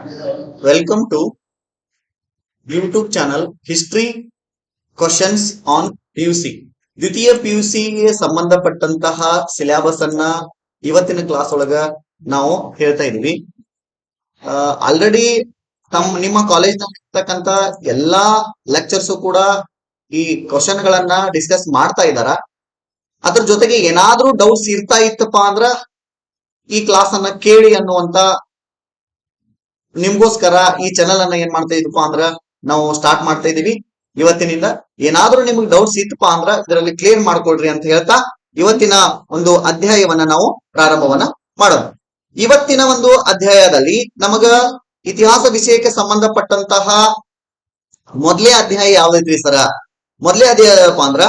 Welcome to YouTube channel History Questions on PUC. ದ್ವಿತೀಯ PUC ಗೆ ಸಂಬಂಧಪಟ್ಟಂತಹ ಸಿಲೆಬಸ್ ಅನ್ನ ಇವತ್ತಿನ ಕ್ಲಾಸ್ ಒಳಗ ನಾವು ಹೇಳ್ತಾ ಇದೀವಿ. ಆಲ್ರೆಡಿ ನಿಮ್ಮ ಕಾಲೇಜ್ ಇರ್ತಕ್ಕಂತ ಎಲ್ಲಾ ಲೆಕ್ಚರ್ಸ್ ಕೂಡ ಈ ಕ್ವಶನ್ ಗಳನ್ನ ಡಿಸ್ಕಸ್ ಮಾಡ್ತಾ ಇದಾರ. ಅದ್ರ ಜೊತೆಗೆ ಏನಾದ್ರೂ ಡೌಟ್ಸ್ ಇರ್ತಾ ಇತ್ತಪ್ಪ ಅಂದ್ರ ಈ ಕ್ಲಾಸ್ ಅನ್ನ ಕೇಳಿ ಅನ್ನುವಂತ ನಿಮ್ಗೋಸ್ಕರ ಈ ಚಾನೆಲ್ ಅನ್ನ ಏನ್ ಮಾಡ್ತಾ ಇದೀಪ ಅಂದ್ರ ನಾವು ಸ್ಟಾರ್ಟ್ ಮಾಡ್ತಾ ಇದೀವಿ. ಇವತ್ತಿನಿಂದ ಏನಾದ್ರೂ ನಿಮ್ಗೆ ಡೌಟ್ಸ್ ಇತ್ತಪ್ಪ ಅಂದ್ರ ಇದರಲ್ಲಿ ಕ್ಲಿಯರ್ ಮಾಡ್ಕೊಳ್ರಿ ಅಂತ ಹೇಳ್ತಾ ಇವತ್ತಿನ ಒಂದು ಅಧ್ಯಾಯವನ್ನ ನಾವು ಪ್ರಾರಂಭವನ್ನ ಮಾಡೋಣ. ಇವತ್ತಿನ ಒಂದು ಅಧ್ಯಾಯದಲ್ಲಿ ನಮಗ ಇತಿಹಾಸ ವಿಷಯಕ್ಕೆ ಸಂಬಂಧಪಟ್ಟಂತಹ ಮೊದಲೇ ಅಧ್ಯಾಯ ಯಾವ್ದೈತ್ರಿ ಸರ? ಮೊದಲೇ ಅಧ್ಯಾಯ ಏನಪ್ಪಾ ಅಂದ್ರ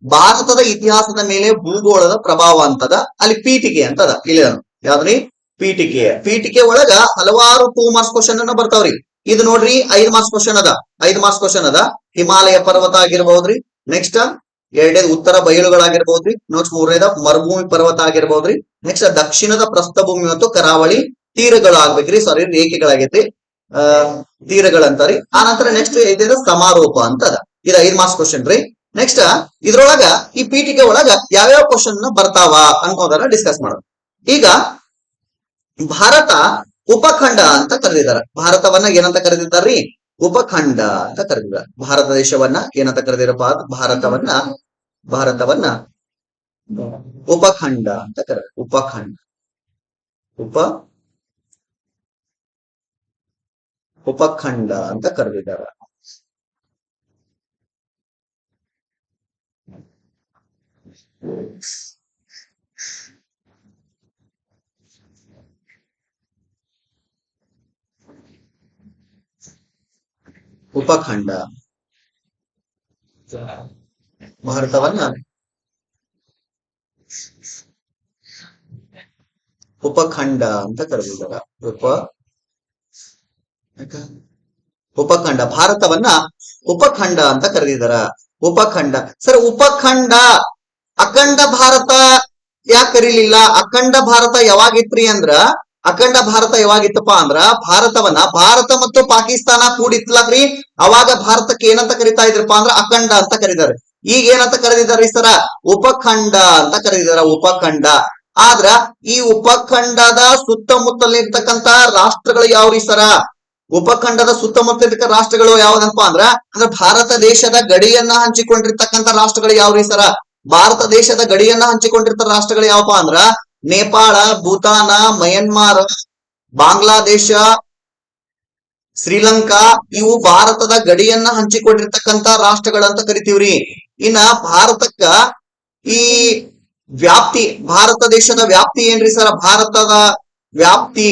ಭಾರತದ ಇತಿಹಾಸದ ಮೇಲೆ ಭೂಗೋಳದ ಪ್ರಭಾವ ಅಂತದ. ಅಲ್ಲಿ ಪೀಠಿಕೆ ಅಂತದ. ಇಲ್ಲಿ ಯಾವ್ದ್ರಿ? ಪೀಠಿಕೆ ಒಳಗ ಹಲವಾರು 2 ಮಾರ್ಕ್ಸ್ ಕ್ವಶನ್ ಅನ್ನ ಬರ್ತಾವ್ರಿ. ಇದು ನೋಡ್ರಿ 5 ಮಾರ್ಕ್ಸ್ ಕ್ವಶನ್ ಅದ. 5 ಮಾರ್ಕ್ಸ್ ಕ್ವಶನ್ ಅದ. ಹಿಮಾಲಯ ಪರ್ವತ ಆಗಿರ್ಬಹುದ್ರಿ. ನೆಕ್ಸ್ಟ್ ಎರಡನೇದು ಉತ್ತರ ಬಯಲುಗಳಾಗಿರ್ಬಹುದ್ರಿ. ನೆಕ್ಸ್ಟ್ ಮೂರನೇದ ಮರುಭೂಮಿ ಪರ್ವತ ಆಗಿರ್ಬಹುದ್ರಿ. ನೆಕ್ಸ್ಟ್ ದಕ್ಷಿಣದ ಪ್ರಸ್ಥಭೂಮಿ ಮತ್ತು ಕರಾವಳಿ ತೀರಗಳಾಗ್ಬೇಕ್ರಿ. ಸಾರಿ, ರೇಖೆಗಳಾಗೈತ್ರಿ, ತೀರಗಳಂತಾರಿ. ಆ ನಂತರ ನೆಕ್ಸ್ಟ್ ಐದನೇದ ಸಮಾರೋಪ ಅಂತದ. ಇದು 5 ಮಾರ್ಕ್ಸ್ ಕ್ವಶನ್ ರೀ. ನೆಕ್ಸ್ಟ್ ಇದ್ರೊಳಗ ಈ ಪೀಠಿಕೆ ಒಳಗ ಯಾವ್ಯಾವ ಕ್ವಶನ್ ಬರ್ತಾವ ಅನ್ನೋದನ್ನ ಡಿಸ್ಕಸ್ ಮಾಡೋಣ. ಈಗ ಭಾರತ ಉಪಖಂಡ ಅಂತ ಕರೆದಿದ್ದಾರೆ. ಭಾರತವನ್ನ ಏನಂತ ಕರೆದಿದ್ದಾರ್ರಿ? ಉಪಖಂಡ ಅಂತ ಕರೆದಿದ್ದಾರೆ. ಭಾರತ ದೇಶವನ್ನ ಏನಂತ ಕರೆದಿರಪ್ಪ? ಭಾರತವನ್ನ ಉಪಖಂಡ ಅಂತ ಕರೆದ. ಉಪಖಂಡ ಅಂತ ಕರೆದಿದ್ದಾರೆ. ಉಪಖಂಡ ಭಾರತವನ್ನ ಉಪಖಂಡ ಅಂತ ಕರೆದಿದ್ದಾರ. ಉಪಖಂಡ ಭಾರತವನ್ನ ಉಪಖಂಡ ಅಂತ ಕರೆದಿದ್ದಾರ. ಉಪಖಂಡ ಸರ್, ಉಪಖಂಡ ಅಖಂಡ ಭಾರತ ಯಾಕೆ ಕರೀಲಿಲ್ಲ? ಅಖಂಡ ಭಾರತ ಯಾವಾಗಿತ್ರಿ ಅಂದ್ರ, ಅಖಂಡ ಭಾರತ ಯಾವಾಗಿತ್ತಪ್ಪ ಅಂದ್ರ ಭಾರತವನ್ನ ಭಾರತ ಮತ್ತು ಪಾಕಿಸ್ತಾನ ಕೂಡಿತ್ಲಾಗ್ರಿ. ಅವಾಗ ಭಾರತಕ್ಕೆ ಏನಂತ ಕರಿತಾ ಇದ್ರಪ್ಪ ಅಂದ್ರ ಅಖಂಡ ಅಂತ ಕರೀತಾರೆ. ಈಗ ಏನಂತ ಕರೆದಿದ್ದಾರೆ ಸರ? ಉಪಖಂಡ ಅಂತ ಕರೆದಿದಾರ. ಉಪಖಂಡ. ಆದ್ರ ಈ ಉಪಖಂಡದ ಸುತ್ತಮುತ್ತಲಿರ್ತಕ್ಕಂತ ರಾಷ್ಟ್ರಗಳು ಯಾವ್ರಿ ಸರ? ಉಪಖಂಡದ ಸುತ್ತಮುತ್ತಲಿರ್ತಕ್ಕ ರಾಷ್ಟ್ರಗಳು ಯಾವ್ದಪ್ಪ ಅಂದ್ರ ಭಾರತ ದೇಶದ ಗಡಿಯನ್ನ ಹಂಚಿಕೊಂಡಿರ್ತಕ್ಕಂಥ ರಾಷ್ಟ್ರಗಳು ಯಾವ್ರಿ ಸರ? ಭಾರತ ದೇಶದ ಗಡಿಯನ್ನ ಹಂಚಿಕೊಂಡಿರ್ತ ರಾಷ್ಟ್ರಗಳು ಯಾವಪ್ಪ ಅಂದ್ರ ನೇಪಾಳ, ಭೂತಾನ, ಮಯನ್ಮಾರ್, ಬಾಂಗ್ಲಾದೇಶ, ಶ್ರೀಲಂಕಾ. ಇವು ಭಾರತದ ಗಡಿಯನ್ನ ಹಂಚಿಕೊಂಡಿರ್ತಕ್ಕಂತ ರಾಷ್ಟ್ರಗಳಂತ ಕರಿತೀವ್ರಿ. ಇನ್ನ ಭಾರತಕ್ಕ ಈ ವ್ಯಾಪ್ತಿ, ಭಾರತ ದೇಶದ ವ್ಯಾಪ್ತಿ ಏನ್ರಿ ಸರ? ಭಾರತದ ವ್ಯಾಪ್ತಿ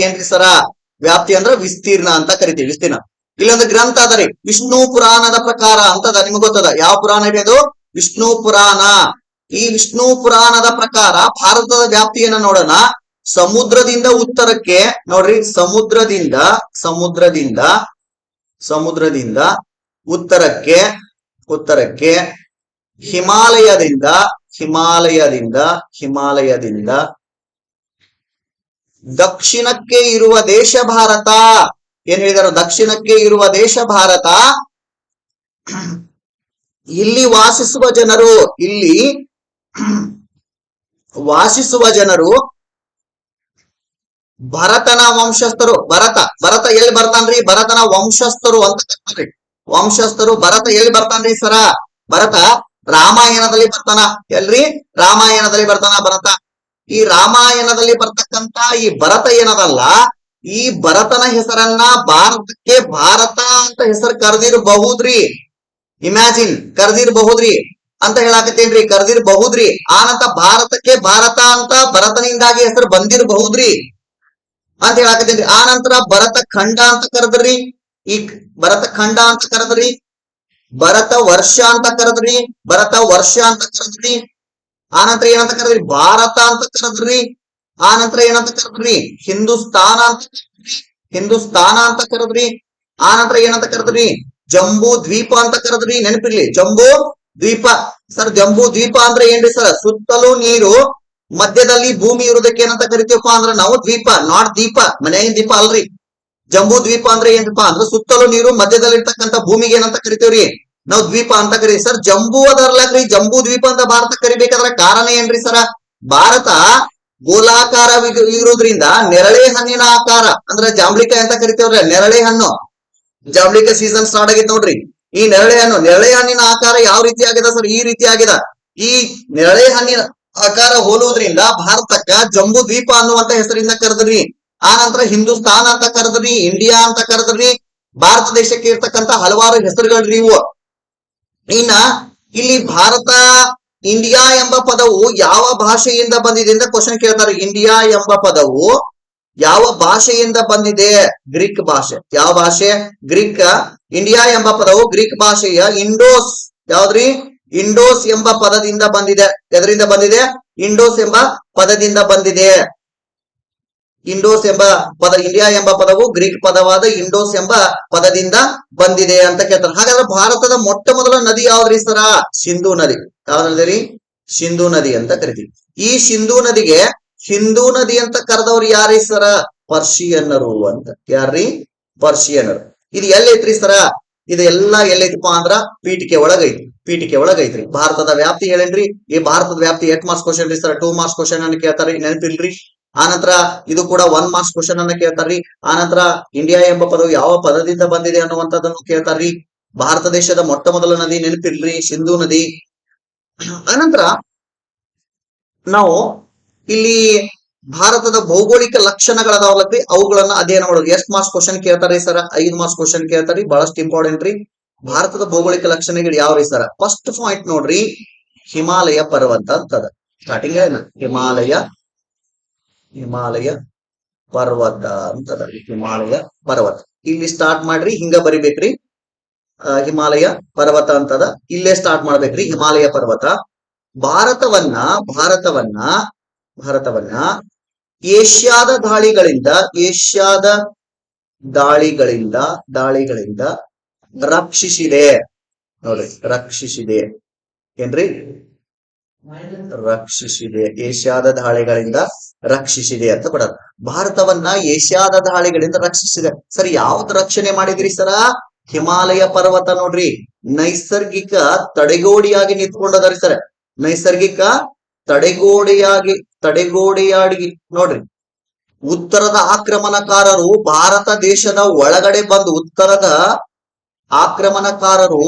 ಏನ್ರಿ ಸರ? ವ್ಯಾಪ್ತಿ ಅಂದ್ರ ವಿಸ್ತೀರ್ಣ ಅಂತ ಕರಿತೀವಿ. ವಿಸ್ತೀರ್ಣ. ಇಲ್ಲೊಂದು ಗ್ರಂಥ ಅದರಿ, ವಿಷ್ಣು ಪುರಾಣದ ಪ್ರಕಾರ ಅಂತದ. ನಿಮ್ಗೆ ಗೊತ್ತದ ಯಾವ ಪುರಾಣ ಇದೆ ಅದು? ವಿಷ್ಣು ಪುರಾಣ. ಈ ವಿಷ್ಣು ಪುರಾಣದ ಪ್ರಕಾರ ಭಾರತದ ವ್ಯಾಪ್ತಿಯನ್ನ ನೋಡೋಣ. ಸಮುದ್ರದಿಂದ ಉತ್ತರಕ್ಕೆ ನೋಡ್ರಿ, ಸಮುದ್ರದಿಂದ ಉತ್ತರಕ್ಕೆ ಹಿಮಾಲಯದಿಂದ ದಕ್ಷಿಣಕ್ಕೆ ಇರುವ ದೇಶ ಭಾರತ. ಏನ್ ಹೇಳಿದಾರ? ದಕ್ಷಿಣಕ್ಕೆ ಇರುವ ದೇಶ ಭಾರತ. ಇಲ್ಲಿ ವಾಸಿಸುವ ಜನರು ಭರತನ ವಂಶಸ್ಥರು. ಭರತ ಎಲ್ಲಿ ಬರ್ತಾನ್ರಿ? ಭರತನ ವಂಶಸ್ಥರು ಅಂತ ಕರೀತಾರೆ. ವಂಶಸ್ಥರು. ಭರತ ಎಲ್ಲಿ ಬರ್ತಾನ್ರಿ ಸರ? ಭರತ ರಾಮಾಯಣದಲ್ಲಿ ಬರ್ತಾನ. ಎಲ್ರಿ? ರಾಮಾಯಣದಲ್ಲಿ ಬರ್ತಾನ ಭರತ. ಈ ರಾಮಾಯಣದಲ್ಲಿ ಬರ್ತಕ್ಕಂತ ಈ ಭರತ ಏನದಲ್ಲ, ಈ ಭರತನ ಹೆಸರನ್ನ ಭಾರತಕ್ಕೆ ಭಾರತ ಅಂತ ಹೆಸರು ಕರೆದಿರಬಹುದ್ರಿ. ಇಮ್ಯಾಜಿನ್, ಕರೆದಿರಬಹುದ್ರಿ ಅಂತ ಹೇಳಾಕತ್ತೇನ್ರಿ. ಕರೆದಿರಬಹುದ್ರಿ. ಆನಂತರ ಭಾರತಕ್ಕೆ ಭಾರತ ಅಂತ ಭರತನಿಂದಾಗಿ ಹೆಸರು ಬಂದಿರಬಹುದ್ರಿ ಅಂತ ಹೇಳಾಕತ್ತೇನ್ರಿ. ಆ ನಂತರ ಭರತ ಖಂಡ ಅಂತ ಕರೆದ್ರಿ. ಈ ಭರತ ಖಂಡ ಅಂತ ಕರೆದ್ರಿ. ಭರತ ವರ್ಷ ಅಂತ ಕರೆದ್ರಿ. ಆನಂತರ ಏನಂತ ಕರೆದ್ರಿ? ಭಾರತ ಅಂತ ಕರೆದ್ರಿ. ಆ ನಂತರ ಏನಂತ ಕರೆದ್ರಿ? ಹಿಂದೂಸ್ತಾನ ಅಂತ ಕರೆದ್ರಿ. ಆ ನಂತರ ಏನಂತ ಕರೆದ್ರಿ? ಜಂಬೂ ದ್ವೀಪ ಅಂತ ಕರೆದ್ರಿ. ನೆನಪಿರ್ಲಿ, ಜಂಬೂ ದ್ವೀಪ. ಸರ್ ಜಂಬೂ ದ್ವೀಪ ಅಂದ್ರೆ ಏನ್ರಿ ಸರ್? ಸುತ್ತಲೂ ನೀರು, ಮಧ್ಯದಲ್ಲಿ ಭೂಮಿ ಇರುವುದಕ್ಕೆ ಏನಂತ ಕರಿತೀವಪ್ಪ ಅಂದ್ರ ನಾವು ದ್ವೀಪ, ನಾಟ್ ದೀಪ, ಮನೆಯ ದೀಪ ಅಲ್ರಿ. ಜಂಬೂ ದ್ವೀಪ ಅಂದ್ರೆ ಏನಪ್ಪಾ ಅಂದ್ರೆ ಸುತ್ತಲೂ ನೀರು, ಮಧ್ಯದಲ್ಲಿ ಇರ್ತಕ್ಕಂಥ ಭೂಮಿಗೆ ಏನಂತ ಕರಿತೇವ್ರಿ? ನಾವು ದ್ವೀಪ ಅಂತ ಕರಿ. ಸರ್ ಜಂಬೂ ಅದರ್ಲಾಗ್ರಿ, ಜಂಬೂ ದ್ವೀಪ ಅಂತ ಭಾರತ ಕರಿಬೇಕಾದ್ರ ಕಾರಣ ಏನ್ರಿ ಸರ? ಭಾರತ ಗೋಲಾಕಾರ ಇರೋದ್ರಿಂದ ನೆರಳೆ ಹಣ್ಣಿನ ಆಕಾರ ಅಂದ್ರೆ ಜಾಂಬ್ಳಿಕಾಯಿ ಅಂತ ಕರಿತೇವ್ರಿ, ನೆರಳೆ ಹಣ್ಣು. ಜಾಂಬ್ಳಿಕಾಯಿ ಸೀಸನ್ ಸ್ಟಾರ್ಟ್ ಆಗಿತ್ತು ನೋಡ್ರಿ. ಈ ನೆರಳೆ ಹಣ್ಣಿನ ಆಕಾರ ಯಾವ ರೀತಿ ಆಗಿದೆ ಸರ್? ಈ ರೀತಿ ಆಗಿದೆ. ಈ ನೆರಳೆ ಹಣ್ಣಿನ ಆಕಾರ ಹೋಲುವುದ್ರಿಂದ ಭಾರತಕ್ಕ ಜಂಬೂ ದ್ವೀಪ ಅನ್ನುವಂತ ಹೆಸರಿಂದ ಕರೆದ್ರಿ. ಆ ನಂತರ ಹಿಂದೂಸ್ತಾನ್ ಅಂತ ಕರೆದ್ರಿ, ಇಂಡಿಯಾ ಅಂತ ಕರೆದ್ರಿ. ಭಾರತ ದೇಶಕ್ಕೆ ಇರ್ತಕ್ಕಂತ ಹಲವಾರು ಹೆಸರುಗಳ್ರಿ ಇವು. ಇನ್ನ ಇಲ್ಲಿ ಭಾರತ, ಇಂಡಿಯಾ ಎಂಬ ಪದವು ಯಾವ ಭಾಷೆಯಿಂದ ಬಂದಿದೆ ಅಂತ ಕ್ವಶನ್ ಕೇಳ್ತಾರೆ. ಇಂಡಿಯಾ ಎಂಬ ಪದವು ಯಾವ ಭಾಷೆಯಿಂದ ಬಂದಿದೆ? ಗ್ರೀಕ್ ಭಾಷೆ. ಯಾವ ಭಾಷೆ? ಗ್ರೀಕ್. ಇಂಡಿಯಾ ಎಂಬ ಪದವು ಗ್ರೀಕ್ ಭಾಷೆಯ ಇಂಡೋಸ್, ಯಾವ್ದ್ರಿ? ಇಂಡೋಸ್ ಎಂಬ ಪದದಿಂದ ಬಂದಿದೆ. ಎದರಿಂದ ಬಂದಿದೆ? ಇಂಡೋಸ್ ಎಂಬ ಪದದಿಂದ ಬಂದಿದೆ. ಇಂಡೋಸ್ ಎಂಬ ಪದ, ಇಂಡಿಯಾ ಎಂಬ ಪದವು ಗ್ರೀಕ್ ಪದವಾದ ಇಂಡೋಸ್ ಎಂಬ ಪದದಿಂದ ಬಂದಿದೆ ಅಂತ ಕೇಳ್ತಾರೆ. ಹಾಗಾದ್ರೆ ಭಾರತದ ಮೊಟ್ಟ ಮೊದಲ ನದಿ ಯಾವ್ದ್ರಿ ಸರ? ಸಿಂಧೂ ನದಿ. ಯಾವ್ದ್ರಿ? ಸಿಂಧೂ ನದಿ ಅಂತ ಕರಿತೀವಿ. ಈ ಸಿಂಧೂ ನದಿಗೆ ಸಿಂಧೂ ನದಿ ಅಂತ ಕರೆದವ್ರು ಯಾರೀ ಸರ? ಪರ್ಷಿಯನ್ನರು ಅಂತ. ಯಾರ್ರಿ? ಪರ್ಷಿಯನ್ನರು. ಇದು ಎಲ್ಲೈತ್ರಿ ಸರ? ಇದು ಎಲ್ಲಾ ಎಲ್ಲೈತಪ್ಪ ಅಂದ್ರ ಪೀಠಿಕೆ ಒಳಗೈತಿ. ಪೀಠಿಕೆ ಒಳಗೈತ್ರಿ. ಭಾರತದ ವ್ಯಾಪ್ತಿ ಹೇಳೇನ್ರಿ. ಈ ಭಾರತದ ವ್ಯಾಪ್ತಿ 8 ಮಾರ್ಕ್ಸ್ ಕ್ವಶನ್ ರೀ ಸರ್. 2 ಮಾರ್ಕ್ಸ್ ಕ್ವಶನ್ ಅನ್ನ ಕೇಳ್ತಾರೆ, ನೆನಪಿಲ್ರಿ. ಆನಂತರ ಇದು ಕೂಡ 1 ಮಾರ್ಕ್ಸ್ ಕ್ವಶನ್ ಅನ್ನ ಕೇಳ್ತಾರ್ರಿ. ಆನಂತರ ಇಂಡಿಯಾ ಎಂಬ ಪದವು ಯಾವ ಪದದಿಂದ ಬಂದಿದೆ ಅನ್ನುವಂಥದ್ದನ್ನು ಕೇಳ್ತಾರ್ರಿ. ಭಾರತ ದೇಶದ ಮೊಟ್ಟ ಮೊದಲ ನದಿ ನೆನಪಿಲ್ರಿ, ಸಿಂಧೂ ನದಿ. ಆನಂತರ ನಾವು ಇಲ್ಲಿ ಭಾರತದ ಭೌಗೋಳಿಕ ಲಕ್ಷಣಗಳದಾವಲ್ರಿ, ಅವುಗಳನ್ನ ಅಧ್ಯಯನ ಮಾಡೋದು. ಎಷ್ಟು ಮಾರ್ಕ್ಸ್ ಕ್ವಶನ್ ಕೇಳ್ತಾರ್ರಿ ಸರ್? 5 ಮಾರ್ಕ್ಸ್ ಕ್ವಶನ್ ಕೇಳ್ತಾರ್ರಿ. ಬಹಳಷ್ಟು ಇಂಪಾರ್ಟೆಂಟ್ ರೀ. ಭಾರತದ ಭೌಗೋಳಿಕ ಲಕ್ಷಣಗಳು ಯಾವ್ರಿ ಸರ್? ಫಸ್ಟ್ ಪಾಯಿಂಟ್ ನೋಡ್ರಿ, ಹಿಮಾಲಯ ಪರ್ವತ ಅಂತದ. ಸ್ಟಾರ್ಟಿಂಗ್ ಹಿಮಾಲಯ ಪರ್ವತ ಅಂತದ. ಹಿಮಾಲಯ ಪರ್ವತ ಇಲ್ಲಿ ಸ್ಟಾರ್ಟ್ ಮಾಡ್ರಿ, ಹಿಂಗ ಬರಿಬೇಕ್ರಿ. ಹಿಮಾಲಯ ಪರ್ವತ ಅಂತದ, ಇಲ್ಲೇ ಸ್ಟಾರ್ಟ್ ಮಾಡ್ಬೇಕ್ರಿ. ಹಿಮಾಲಯ ಪರ್ವತ ಭಾರತವನ್ನ ಏಷ್ಯಾದ ದಾಳಿಗಳಿಂದ ರಕ್ಷಿಸಿದೆ. ನೋಡ್ರಿ, ರಕ್ಷಿಸಿದೆ ಏನ್ರಿ? ರಕ್ಷಿಸಿದೆ. ಏಷ್ಯಾದ ದಾಳಿಗಳಿಂದ ರಕ್ಷಿಸಿದೆ ಅಂತ ಕೊಡ. ಭಾರತವನ್ನ ಏಷ್ಯಾದ ದಾಳಿಗಳಿಂದ ರಕ್ಷಿಸಿದೆ. ಸರಿ, ಯಾವ್ದು ರಕ್ಷಣೆ ಮಾಡಿದ್ರಿ ಸರ? ಹಿಮಾಲಯ ಪರ್ವತ ನೋಡ್ರಿ, ನೈಸರ್ಗಿಕ ತಡೆಗೋಡೆಯಾಗಿ ನಿಂತ್ಕೊಂಡದ್ರಿ ಸರ್. ನೈಸರ್ಗಿಕ ತಡೆಗೋಡೆಯಾಗಿ ನೋಡ್ರಿ. ಉತ್ತರದ ಆಕ್ರಮಣಕಾರರು ಭಾರತ ದೇಶದ ಒಳಗಡೆ ಬಂದು, ಉತ್ತರದ ಆಕ್ರಮಣಕಾರರು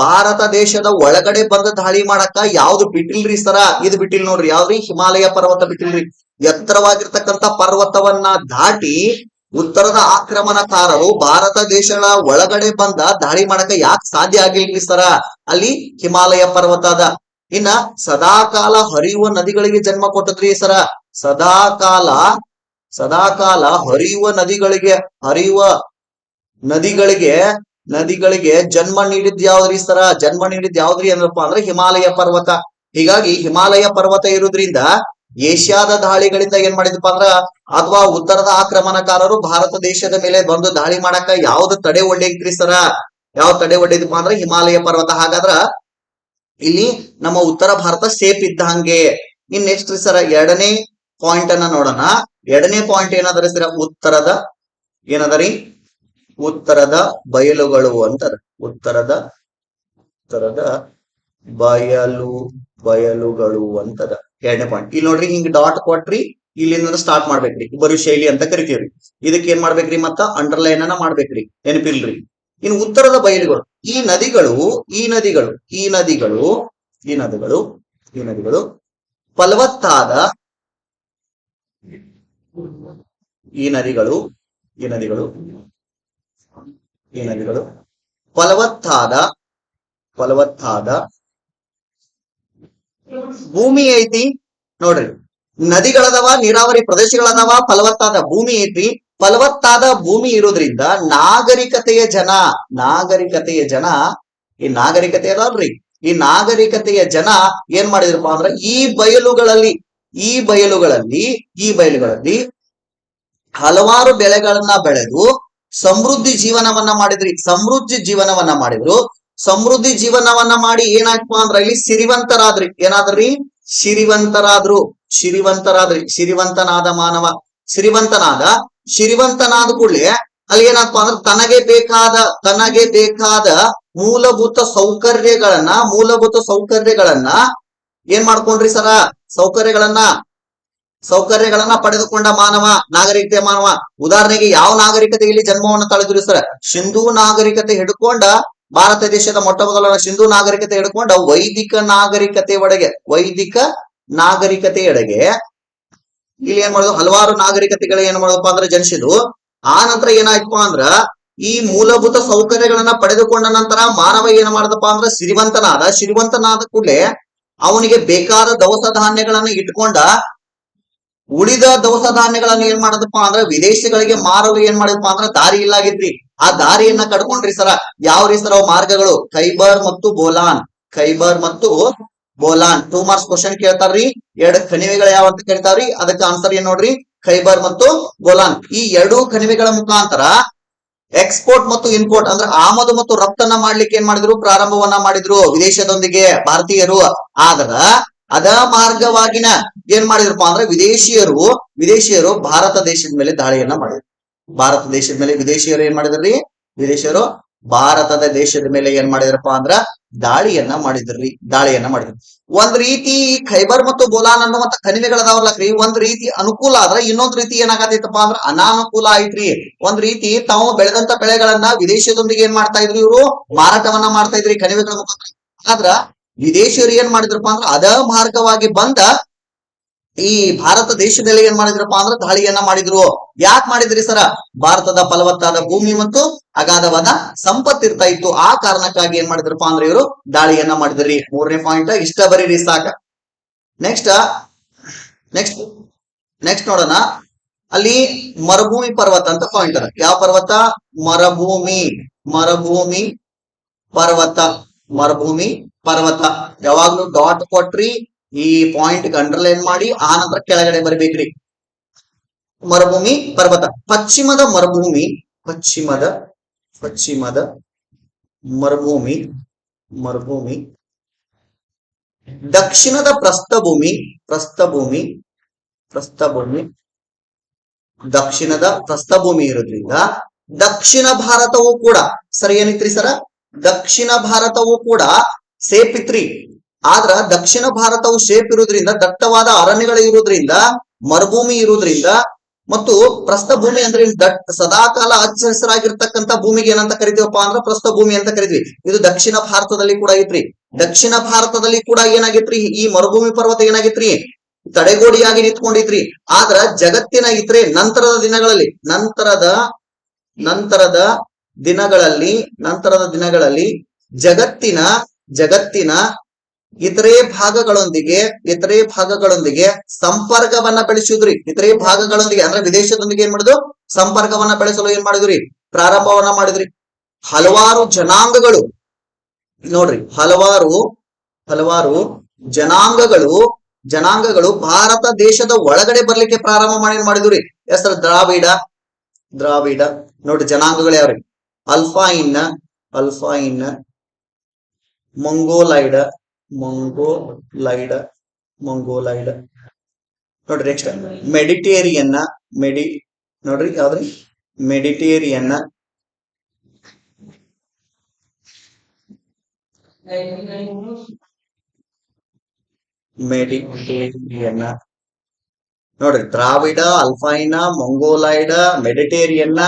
ಭಾರತ ದೇಶದ ಒಳಗಡೆ ಬಂದ ದಾಳಿ ಮಾಡಕ ಯಾವ್ದು ಬಿಟ್ಟಿಲ್ರಿ ಸರ? ಇದು ಬಿಟ್ಟಿಲ್ ನೋಡ್ರಿ. ಯಾವ್ದ್ರಿ? ಹಿಮಾಲಯ ಪರ್ವತ ಬಿಟ್ಟಿಲ್ರಿ. ಎತ್ತರವಾಗಿರ್ತಕ್ಕಂಥ ಪರ್ವತವನ್ನ ದಾಟಿ ಉತ್ತರದ ಆಕ್ರಮಣಕಾರರು ಭಾರತ ದೇಶದ ಒಳಗಡೆ ಬಂದ ದಾಳಿ ಮಾಡಕ ಯಾಕೆ ಸಾಧ್ಯ ಆಗಿಲ್ರಿ ಸರ? ಅಲ್ಲಿ ಹಿಮಾಲಯ ಪರ್ವತ ಅದ. ಇನ್ನ ಸದಾಕಾಲ ಹರಿಯುವ ನದಿಗಳಿಗೆ ಜನ್ಮ ಕೊಟ್ಟದ್ರಿ ಸರ. ಸದಾಕಾಲ ಹರಿಯುವ ನದಿಗಳಿಗೆ ಜನ್ಮ ನೀಡಿದ್ ಯಾವ್ದ್ರಿ ಸರ? ಜನ್ಮ ನೀಡಿದ್ ಯಾವ್ದ್ರಿ ಅಂದ್ರಪ್ಪ ಅಂದ್ರೆ ಹಿಮಾಲಯ ಪರ್ವತ. ಹೀಗಾಗಿ ಹಿಮಾಲಯ ಪರ್ವತ ಇರುವುದ್ರಿಂದ ಏಷ್ಯಾದ ದಾಳಿಗಳಿಂದ ಏನ್ ಮಾಡಿದಪ್ಪ ಅಂದ್ರ, ಅಥವಾ ಉತ್ತರದ ಆಕ್ರಮಣಕಾರರು ಭಾರತ ದೇಶದ ಮೇಲೆ ಬಂದು ದಾಳಿ ಮಾಡಕ ಯಾವ್ದು ತಡೆ ಒಡ್ಡೈತ್ರಿ ಸರ? ಯಾವ ತಡೆ ಒಡ್ಡೈತಪ್ಪ ಅಂದ್ರೆ ಹಿಮಾಲಯ ಪರ್ವತ. ಹಾಗಾದ್ರ ಇಲ್ಲಿ ನಮ್ಮ ಉತ್ತರ ಭಾರತ ಸೇಫ್ ಇದ್ದ ಹಂಗೆ. ಇನ್ ನೆಕ್ಸ್ಟ್ ಸರ ಎರಡನೇ ಪಾಯಿಂಟ್ ಅನ್ನ ನೋಡೋಣ. ಎರಡನೇ ಪಾಯಿಂಟ್ ಏನಾದ್ರಿ ಸರ? ಉತ್ತರದ ಬಯಲುಗಳು ಅಂತದ. ಉತ್ತರದ ಬಯಲುಗಳು ಅಂತದ ಎರಡನೇ ಪಾಯಿಂಟ್. ಇಲ್ಲಿ ನೋಡ್ರಿ, ಹಿಂಗ್ ಡಾಟ್ ಕೊಟ್ರಿ, ಇಲ್ಲಿಂದ ಸ್ಟಾರ್ಟ್ ಮಾಡ್ಬೇಕ್ರಿ. ಬರು ಶೈಲಿ ಅಂತ ಕರಿತೀವ್ರಿ. ಇದಕ್ಕೆ ಏನ್ ಮಾಡ್ಬೇಕ್ರಿ? ಮತ್ತ ಅಂಡರ್ಲೈನ್ ಅನ್ನ ಮಾಡ್ಬೇಕ್ರಿ, ನೆನಪಿಲ್ರಿ. ಇನ್ನು ಉತ್ತರದ ಬಯಲುಗಳು, ಈ ನದಿಗಳು ಫಲವತ್ತಾದ ಫಲವತ್ತಾದ ಭೂಮಿ ಐತಿ ನೋಡ್ರಿ. ನದಿಗಳದವ, ನೀರಾವರಿ ಪ್ರದೇಶಗಳದವ, ಫಲವತ್ತಾದ ಭೂಮಿ ಐತಿ. ಫಲವತ್ತಾದ ಭೂಮಿ ಇರೋದ್ರಿಂದ ನಾಗರಿಕತೆಯ ಜನ ಈ ನಾಗರಿಕತೆ ಅದಾವ್ರಿ, ಈ ನಾಗರಿಕತೆಯ ಜನ ಏನ್ ಮಾಡಿದ್ರಪ್ಪ ಅಂದ್ರೆ ಈ ಬಯಲುಗಳಲ್ಲಿ ಹಲವಾರು ಬೆಳೆಗಳನ್ನ ಬೆಳೆದು ಸಮೃದ್ಧಿ ಜೀವನವನ್ನ ಮಾಡಿದ್ರಿ, ಸಮೃದ್ಧಿ ಜೀವನವನ್ನ ಮಾಡಿದ್ರು. ಸಮೃದ್ಧಿ ಜೀವನವನ್ನ ಮಾಡಿ ಏನಾಯ್ತು ಅಂದ್ರ ಇಲ್ಲಿ ಸಿರಿವಂತರಾದ್ರಿ. ಏನಾದ್ರಿ? ಸಿರಿವಂತರಾದ್ರು. ಸಿರಿವಂತನಾದ ಮಾನವ, ಸಿರಿವಂತನಾದ ಕೂಡಲೇ ಅಲ್ಲಿ ಏನಪ್ಪ ಅಂದ್ರೆ ತನಗೆ ಬೇಕಾದ ಮೂಲಭೂತ ಸೌಕರ್ಯಗಳನ್ನ ಏನ್ ಮಾಡ್ಕೊಂಡ್ರಿ ಸರ? ಸೌಕರ್ಯಗಳನ್ನ ಪಡೆದುಕೊಂಡ ಮಾನವ, ನಾಗರಿಕತೆ ಮಾನವ. ಉದಾಹರಣೆಗೆ ಯಾವ ನಾಗರಿಕತೆ ಇಲ್ಲಿ ಜನ್ಮವನ್ನು ತಳೆದ್ರು ಸರ್? ಸಿಂಧೂ ನಾಗರಿಕತೆ ಹಿಡ್ಕೊಂಡ ಭಾರತ ದೇಶದ ಮೊಟ್ಟ ಮೊದಲ ಸಿಂಧೂ ನಾಗರಿಕತೆ ಹಿಡ್ಕೊಂಡ ವೈದಿಕ ನಾಗರಿಕತೆಯೆಡೆಗೆ ಇಲ್ಲಿ ಏನ್ ಮಾಡೋದು? ಹಲವಾರು ನಾಗರಿಕತೆಗಳು ಏನ್ ಮಾಡೋದಪ್ಪ ಅಂದ್ರೆ ಜನಿಸಿದ್ವು. ಆ ನಂತರ ಏನಾಯ್ತಪ್ಪ ಅಂದ್ರ ಈ ಮೂಲಭೂತ ಸೌಕರ್ಯಗಳನ್ನ ಪಡೆದುಕೊಂಡ ನಂತರ ಮಾನವ ಏನ್ ಮಾಡದಪ್ಪ ಅಂದ್ರ ಸಿರಿವಂತನಾದ ಕೂಡಲೇ ಅವನಿಗೆ ಬೇಕಾದ ದವಸ ಧಾನ್ಯಗಳನ್ನ ಇಟ್ಕೊಂಡ ಉಳಿದ ದವಸ ಧಾನ್ಯಗಳನ್ನ ಏನ್ ಮಾಡದಪ್ಪ ಅಂದ್ರ ವಿದೇಶಗಳಿಗೆ ಮಾರಲು ಏನ್ ಮಾಡಿದಪ್ಪ ಅಂದ್ರ ದಾರಿ ಇಲ್ಲಾಗಿದ್ರಿ. ಆ ದಾರಿಯನ್ನ ಕಡ್ಕೊಂಡ್ರಿ ಸರ. ಯಾವ್ರಿ ಸರ ಮಾರ್ಗಗಳು? ಖೈಬರ್ ಮತ್ತು ಬೋಲಾನ್. 2 ಮಾರ್ಕ್ಸ್ ಕ್ವಶನ್ ಕೇಳ್ತಾರ್ರಿ. 2 ಕಣಿವೆಗಳು ಯಾವ ಅಂತ ಕೇಳ್ತಾವ್ರಿ. ಅದಕ್ಕೆ ಆನ್ಸರ್ ಏನ್ ನೋಡ್ರಿ? ಖೈಬರ್ ಮತ್ತು ಬೋಲಾನ್. ಈ 2 ಕಣಿವೆಗಳ ಮುಖಾಂತರ ಎಕ್ಸ್ಪೋರ್ಟ್ ಮತ್ತು ಇಂಪೋರ್ಟ್ ಅಂದ್ರೆ ಆಮದು ಮತ್ತು ರಫ್ತನ್ನ ಮಾಡ್ಲಿಕ್ಕೆ ಏನ್ ಮಾಡಿದ್ರು? ಪ್ರಾರಂಭವನ್ನ ಮಾಡಿದ್ರು ವಿದೇಶದೊಂದಿಗೆ ಭಾರತೀಯರು. ಆದ್ರ ಅದ ಮಾರ್ಗವಾಗಿನ ಏನ್ ಮಾಡಿದ್ರಪ್ಪ ಅಂದ್ರೆ ವಿದೇಶಿಯರು ಭಾರತ ದೇಶದ ಮೇಲೆ ದಾಳಿಯನ್ನ ಮಾಡಿದ್ರು. ವಿದೇಶಿಯರು ಏನ್ ಮಾಡಿದ್ರಿ? ವಿದೇಶಿಯರು ಭಾರತದ ದೇಶದ ಮೇಲೆ ಏನ್ ಮಾಡಿದ್ರಪ್ಪ ಅಂದ್ರ ದಾಳಿಯನ್ನ ಮಾಡಿದ್ರಿ. ಒಂದ್ ರೀತಿ ಖೈಬರ್ ಮತ್ತು ಬೋಲಾನ್ ಅನ್ನುವಂತ ಕಣಿವೆಗಳದಾವಲ್ಲಾಕ್ರಿ, ಒಂದ್ ರೀತಿ ಅನುಕೂಲ ಆದ್ರ ಇನ್ನೊಂದ್ ರೀತಿ ಏನಾಗತೈತಪ್ಪ ಅಂದ್ರ ಅನಾನುಕೂಲ ಐತ್ರಿ. ಒಂದ್ ರೀತಿ ತಾವು ಬೆಳೆದಂತ ಬೆಳೆಗಳನ್ನ ವಿದೇಶದೊಂದಿಗೆ ಏನ್ ಮಾಡ್ತಾ ಇದ್ರಿ? ಇವರು ಮಾರಾಟವನ್ನ ಮಾಡ್ತಾ ಇದ್ರಿ ಕಣಿವೆಗಳ ಮುಖಾಂತರ. ಆದ್ರ ವಿದೇಶಿಯರು ಏನ್ ಮಾಡಿದ್ರಪ್ಪ ಅಂದ್ರ ಅದ ಮಾರ್ಗವಾಗಿ ಬಂದ ಈ ಭಾರತ ದೇಶದಲ್ಲಿ ಏನ್ ಮಾಡಿದ್ರಪ್ಪ ಅಂದ್ರ ದಾಳಿಯನ್ನ ಮಾಡಿದ್ರು. ಯಾಕೆ ಮಾಡಿದ್ರಿ ಸರ? ಭಾರತದ ಫಲವತ್ತಾದ ಭೂಮಿ ಮತ್ತು ಅಗಾಧವಾದ ಸಂಪತ್ತು ಇರ್ತಾ ಇತ್ತು. ಆ ಕಾರಣಕ್ಕಾಗಿ ಏನ್ ಮಾಡಿದ್ರಪ್ಪ ಅಂದ್ರೆ ಇವರು ದಾಳಿಯನ್ನ ಮಾಡಿದ್ರಿ. 3ನೇ ಪಾಯಿಂಟ್ ಇಷ್ಟ ಬರೀರಿ ಸಾಕ. ನೆಕ್ಸ್ಟ್ ನೋಡೋಣ. ಅಲ್ಲಿ ಮರುಭೂಮಿ ಪರ್ವತ ಅಂತ ಪಾಯಿಂಟ್ ಅದ. ಯಾವ ಪರ್ವತ? ಮರುಭೂಮಿ ಪರ್ವತ. ಯಾವಾಗ್ಲೂ ಡಾಟ್ ಕೊಟ್ರಿ ಈ ಪಾಯಿಂಟ್ ಅಂಡರ್ಲೈನ್ ಮಾಡಿ ಆ ನಂತರ ಕೆಳಗಡೆ ಬರಬೇಕ್ರಿ. ಮರುಭೂಮಿ ಪರ್ವತ. ಪಶ್ಚಿಮದ ಮರುಭೂಮಿ. ದಕ್ಷಿಣದ ಪ್ರಸ್ಥಭೂಮಿ. ದಕ್ಷಿಣದ ಪ್ರಸ್ಥಭೂಮಿ ಇರೋದ್ರಿಂದ ದಕ್ಷಿಣ ಭಾರತವು ಕೂಡ ಸರಿ ಏನಿತ್ರಿ ಸರ? ದಕ್ಷಿಣ ಭಾರತವು ಕೂಡ ಸೇಫ್ ಇತ್ರಿ. ಆದ್ರ ದಕ್ಷಿಣ ಭಾರತವು ಸೇಫ್ ಇರುವುದರಿಂದ, ದಟ್ಟವಾದ ಅರಣ್ಯಗಳು ಇರುವುದರಿಂದ, ಮರುಭೂಮಿ ಇರುವುದರಿಂದ ಮತ್ತು ಪ್ರಸ್ಥಭೂಮಿ ಅಂದ್ರೆ ಸದಾಕಾಲ ಹಚ್ಚ ಹಸಿರಾಗಿರ್ತಕ್ಕಂಥ ಭೂಮಿಗೆ ಏನಂತ ಕರಿತೀವಪ್ಪ ಅಂದ್ರ ಪ್ರಸ್ಥಭೂಮಿ ಅಂತ ಕರಿತೀವಿ. ಇದು ದಕ್ಷಿಣ ಭಾರತದಲ್ಲಿ ಕೂಡ ಐತ್ರಿ. ದಕ್ಷಿಣ ಭಾರತದಲ್ಲಿ ಕೂಡ ಏನಾಗಿತ್ರಿ? ಈ ಮರುಭೂಮಿ ಪರ್ವತ ಏನಾಗಿತ್ರಿ? ತಡೆಗೋಡಿಯಾಗಿ ನಿಂತ್ಕೊಂಡಿತ್ರಿ. ಆದ್ರ ಜಗತ್ತಿನ ಇತರೆ ನಂತರದ ದಿನಗಳಲ್ಲಿ ಜಗತ್ತಿನ ಇತರೆ ಭಾಗಗಳೊಂದಿಗೆ ಸಂಪರ್ಕವನ್ನ ಬೆಳೆಸಿದ್ರಿ. ಇತರೆ ಭಾಗಗಳೊಂದಿಗೆ ಅಂದ್ರೆ ವಿದೇಶದೊಂದಿಗೆ ಏನ್ ಮಾಡುದು? ಸಂಪರ್ಕವನ್ನ ಬೆಳೆಸಲು ಏನ್ ಮಾಡಿದ್ರಿ? ಪ್ರಾರಂಭವನ್ನ ಮಾಡಿದ್ರಿ. ಹಲವಾರು ಜನಾಂಗಗಳು ನೋಡ್ರಿ, ಹಲವಾರು ಜನಾಂಗಗಳು ಭಾರತ ದೇಶದ ಒಳಗಡೆ ಬರ್ಲಿಕ್ಕೆ ಪ್ರಾರಂಭ ಮಾಡಿದ್ರಿ. ಹೆಸರು ದ್ರಾವಿಡ. ನೋಡ್ರಿ ಜನಾಂಗಗಳು ಯಾವ್ರಿ? ಅಲ್ಫೈನ್, ಮಂಗೋಲೈಡ್. ನೋಡ್ರಿ ನೆಕ್ಸ್ಟ್ ಮೆಡಿಟೇರಿಯನ್. ನೋಡ್ರಿ ಯಾವ್ದ್ರಿ? ಮೆಡಿಟೇರಿಯನ್. ನೋಡ್ರಿ ದ್ರಾವಿಡ, ಅಲ್ಫೈನ, ಮಂಗೋಲೈಡ್, ಮೆಡಿಟೇರಿಯನ್,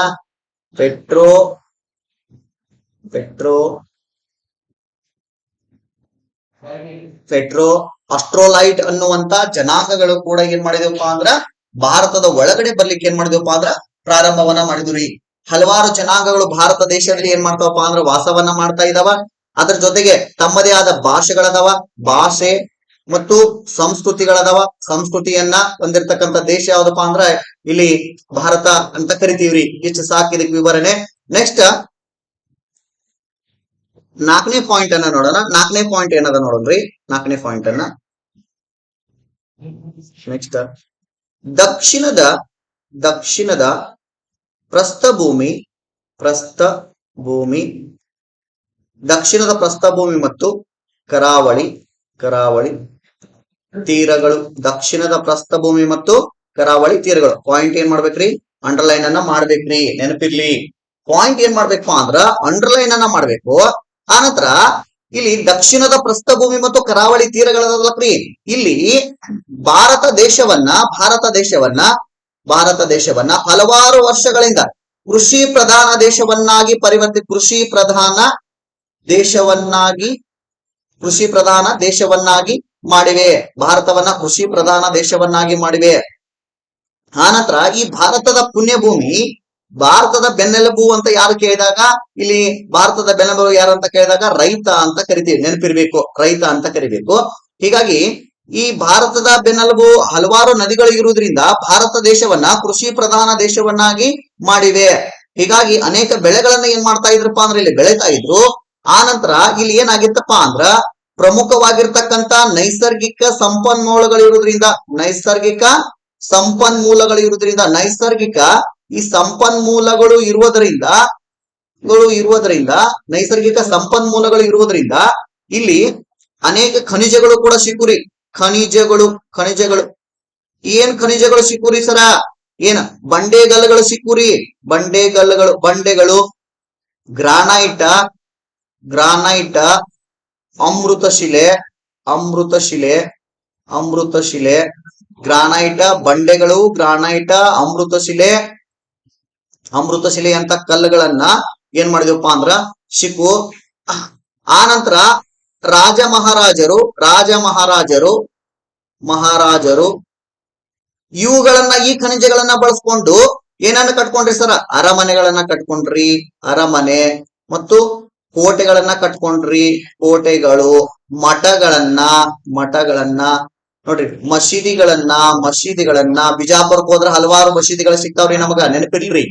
ಪೆಟ್ರೋ ಅಸ್ಟ್ರೋಲೈಟ್ ಅನ್ನುವಂತ ಜನಾಂಗಗಳು ಕೂಡ ಏನ್ ಮಾಡಿದವಪ್ಪ ಅಂದ್ರ ಭಾರತದ ಒಳಗಡೆ ಬರ್ಲಿಕ್ಕೆ ಏನ್ ಮಾಡಿದವಪ್ಪ ಅಂದ್ರ ಪ್ರಾರಂಭವನ್ನ ಮಾಡಿದ್ವಿ. ಹಲವಾರು ಜನಾಂಗಗಳು ಭಾರತ ದೇಶದಲ್ಲಿ ಏನ್ ಮಾಡ್ತಾವಪ್ಪ ಅಂದ್ರ ವಾಸವನ್ನ ಮಾಡ್ತಾ ಇದಾವ. ಅದ್ರ ಜೊತೆಗೆ ತಮ್ಮದೇ ಆದ ಭಾಷೆ ಮತ್ತು ಸಂಸ್ಕೃತಿಯನ್ನ ಹೊಂದಿರತಕ್ಕಂತ ದೇಶ ಯಾವ್ದಪ್ಪ ಅಂದ್ರ ಇಲ್ಲಿ ಭಾರತ ಅಂತ ಕರಿತೀವ್ರಿ. ಇಷ್ಟು ಸಾಕು ಇದಕ್ಕೆ ವಿವರಣೆ. ನೆಕ್ಸ್ಟ್ 4ನೇ ಪಾಯಿಂಟ್ ಅನ್ನ ನೋಡೋಣ. 4ನೇ ಪಾಯಿಂಟ್ ಏನದ ನೋಡೋಣ್ರಿ. 4ನೇ ಪಾಯಿಂಟ್ ಅನ್ನ ನೆಕ್ಸ್ಟ್ ದಕ್ಷಿಣದ ಪ್ರಸ್ಥಭೂಮಿ ಪ್ರಸ್ಥಭೂಮಿ, ದಕ್ಷಿಣದ ಪ್ರಸ್ಥಭೂಮಿ ಮತ್ತು ಕರಾವಳಿ ತೀರಗಳು. ದಕ್ಷಿಣದ ಪ್ರಸ್ಥಭೂಮಿ ಮತ್ತು ಕರಾವಳಿ ತೀರಗಳು. ಪಾಯಿಂಟ್ ಏನ್ ಮಾಡ್ಬೇಕ್ರಿ? ಅಂಡರ್ಲೈನ್ ಅನ್ನ ಮಾಡ್ಬೇಕ್ರಿ. ನೆನಪಿರ್ಲಿ, ಪಾಯಿಂಟ್ ಏನ್ ಮಾಡ್ಬೇಕು ಅಂದ್ರ ಅಂಡರ್ಲೈನ್ ಅನ್ನ ಮಾಡ್ಬೇಕು. ಆನಂತರ ಇಲ್ಲಿ ದಕ್ಷಿಣದ ಪ್ರಸ್ಥಭೂಮಿ ಮತ್ತು ಕರಾವಳಿ ತೀರಗಳಲ್ಲಕ್ರಿ, ಇಲ್ಲಿ ಭಾರತ ದೇಶವನ್ನ ಹಲವಾರು ವರ್ಷಗಳಿಂದ ಕೃಷಿ ಪ್ರಧಾನ ದೇಶವನ್ನಾಗಿ ಮಾಡಿವೆ. ಭಾರತವನ್ನ ಕೃಷಿ ಪ್ರಧಾನ ದೇಶವನ್ನಾಗಿ ಮಾಡಿವೆ. ಆನಂತರ ಈ ಭಾರತದ ಪುಣ್ಯಭೂಮಿ, ಭಾರತದ ಬೆನ್ನೆಲುಬು ಅಂತ ಯಾರು ಕೇಳಿದಾಗ, ಇಲ್ಲಿ ಭಾರತದ ಬೆನ್ನೆಲುಬು ಯಾರು ಅಂತ ಕೇಳಿದಾಗ ರೈತ ಅಂತ ಕರಿತೀವಿ. ನೆನಪಿರ್ಬೇಕು, ರೈತ ಅಂತ ಕರಿಬೇಕು. ಹೀಗಾಗಿ ಈ ಭಾರತದ ಬೆನ್ನೆಲುಬು ಹಲವಾರು ನದಿಗಳು ಇರುವುದರಿಂದ ಭಾರತ ದೇಶವನ್ನ ಕೃಷಿ ಪ್ರಧಾನ ದೇಶವನ್ನಾಗಿ ಮಾಡಿವೆ. ಹೀಗಾಗಿ ಅನೇಕ ಬೆಳೆಗಳನ್ನ ಏನ್ ಮಾಡ್ತಾ ಇದ್ರಪ್ಪ ಅಂದ್ರೆ ಇಲ್ಲಿ ಬೆಳೀತಾ ಇದ್ರು. ಆನಂತರ ಇಲ್ಲಿ ಏನಾಗಿತ್ತಪ್ಪ ಅಂದ್ರ ಪ್ರಮುಖವಾಗಿರ್ತಕ್ಕಂತ ನೈಸರ್ಗಿಕ ಸಂಪನ್ಮೂಲಗಳಿರುವುದರಿಂದ ಇಲ್ಲಿ ಅನೇಕ ಖನಿಜಗಳು ಕೂಡ ಸಿಕ್ಕುರಿ. ಖನಿಜಗಳು ಏನ್ ಖನಿಜಗಳು ಸಿಕ್ಕುರಿ ಸರ? ಏನ ಬಂಡೆಗಲ್ಲುಗಳು ಸಿಕ್ಕುರಿ. ಬಂಡೆಗಳು ಗ್ರಾನೈಟ್, ಅಮೃತಶಿಲೆ, ಗ್ರಾನೈಟ್, ಬಂಡೆಗಳು, ಗ್ರಾನೈಟ್, ಅಮೃತಶಿಲೆ ಅಂತ ಕಲ್ಲುಗಳನ್ನ ಏನ್ ಮಾಡಿದವಪ್ಪ ಅಂದ್ರ ಸಿಕ್ಕು. ಆನಂತರ ರಾಜ ಮಹಾರಾಜರು ಇವುಗಳನ್ನ, ಈ ಖನಿಜಗಳನ್ನ ಬಳಸ್ಕೊಂಡು ಏನನ್ನ ಕಟ್ಕೊಂಡ್ರಿ ಸರ್? ಅರಮನೆಗಳನ್ನ ಕಟ್ಕೊಂಡ್ರಿ. ಅರಮನೆ ಮತ್ತು ಕೋಟೆಗಳನ್ನ ಕಟ್ಕೊಂಡ್ರಿ. ಕೋಟೆಗಳು, ಮಠಗಳನ್ನ ನೋಡ್ರಿ, ಮಸೀದಿಗಳನ್ನ ಬಿಜಾಪುರಕ್ಕೆ ಹೋದ್ರ ಹಲವಾರು ಮಸೀದಿಗಳು ಸಿಗ್ತಾವ್ರಿ. ನಮಗ ನೆನಪಿಲ್ರಿ?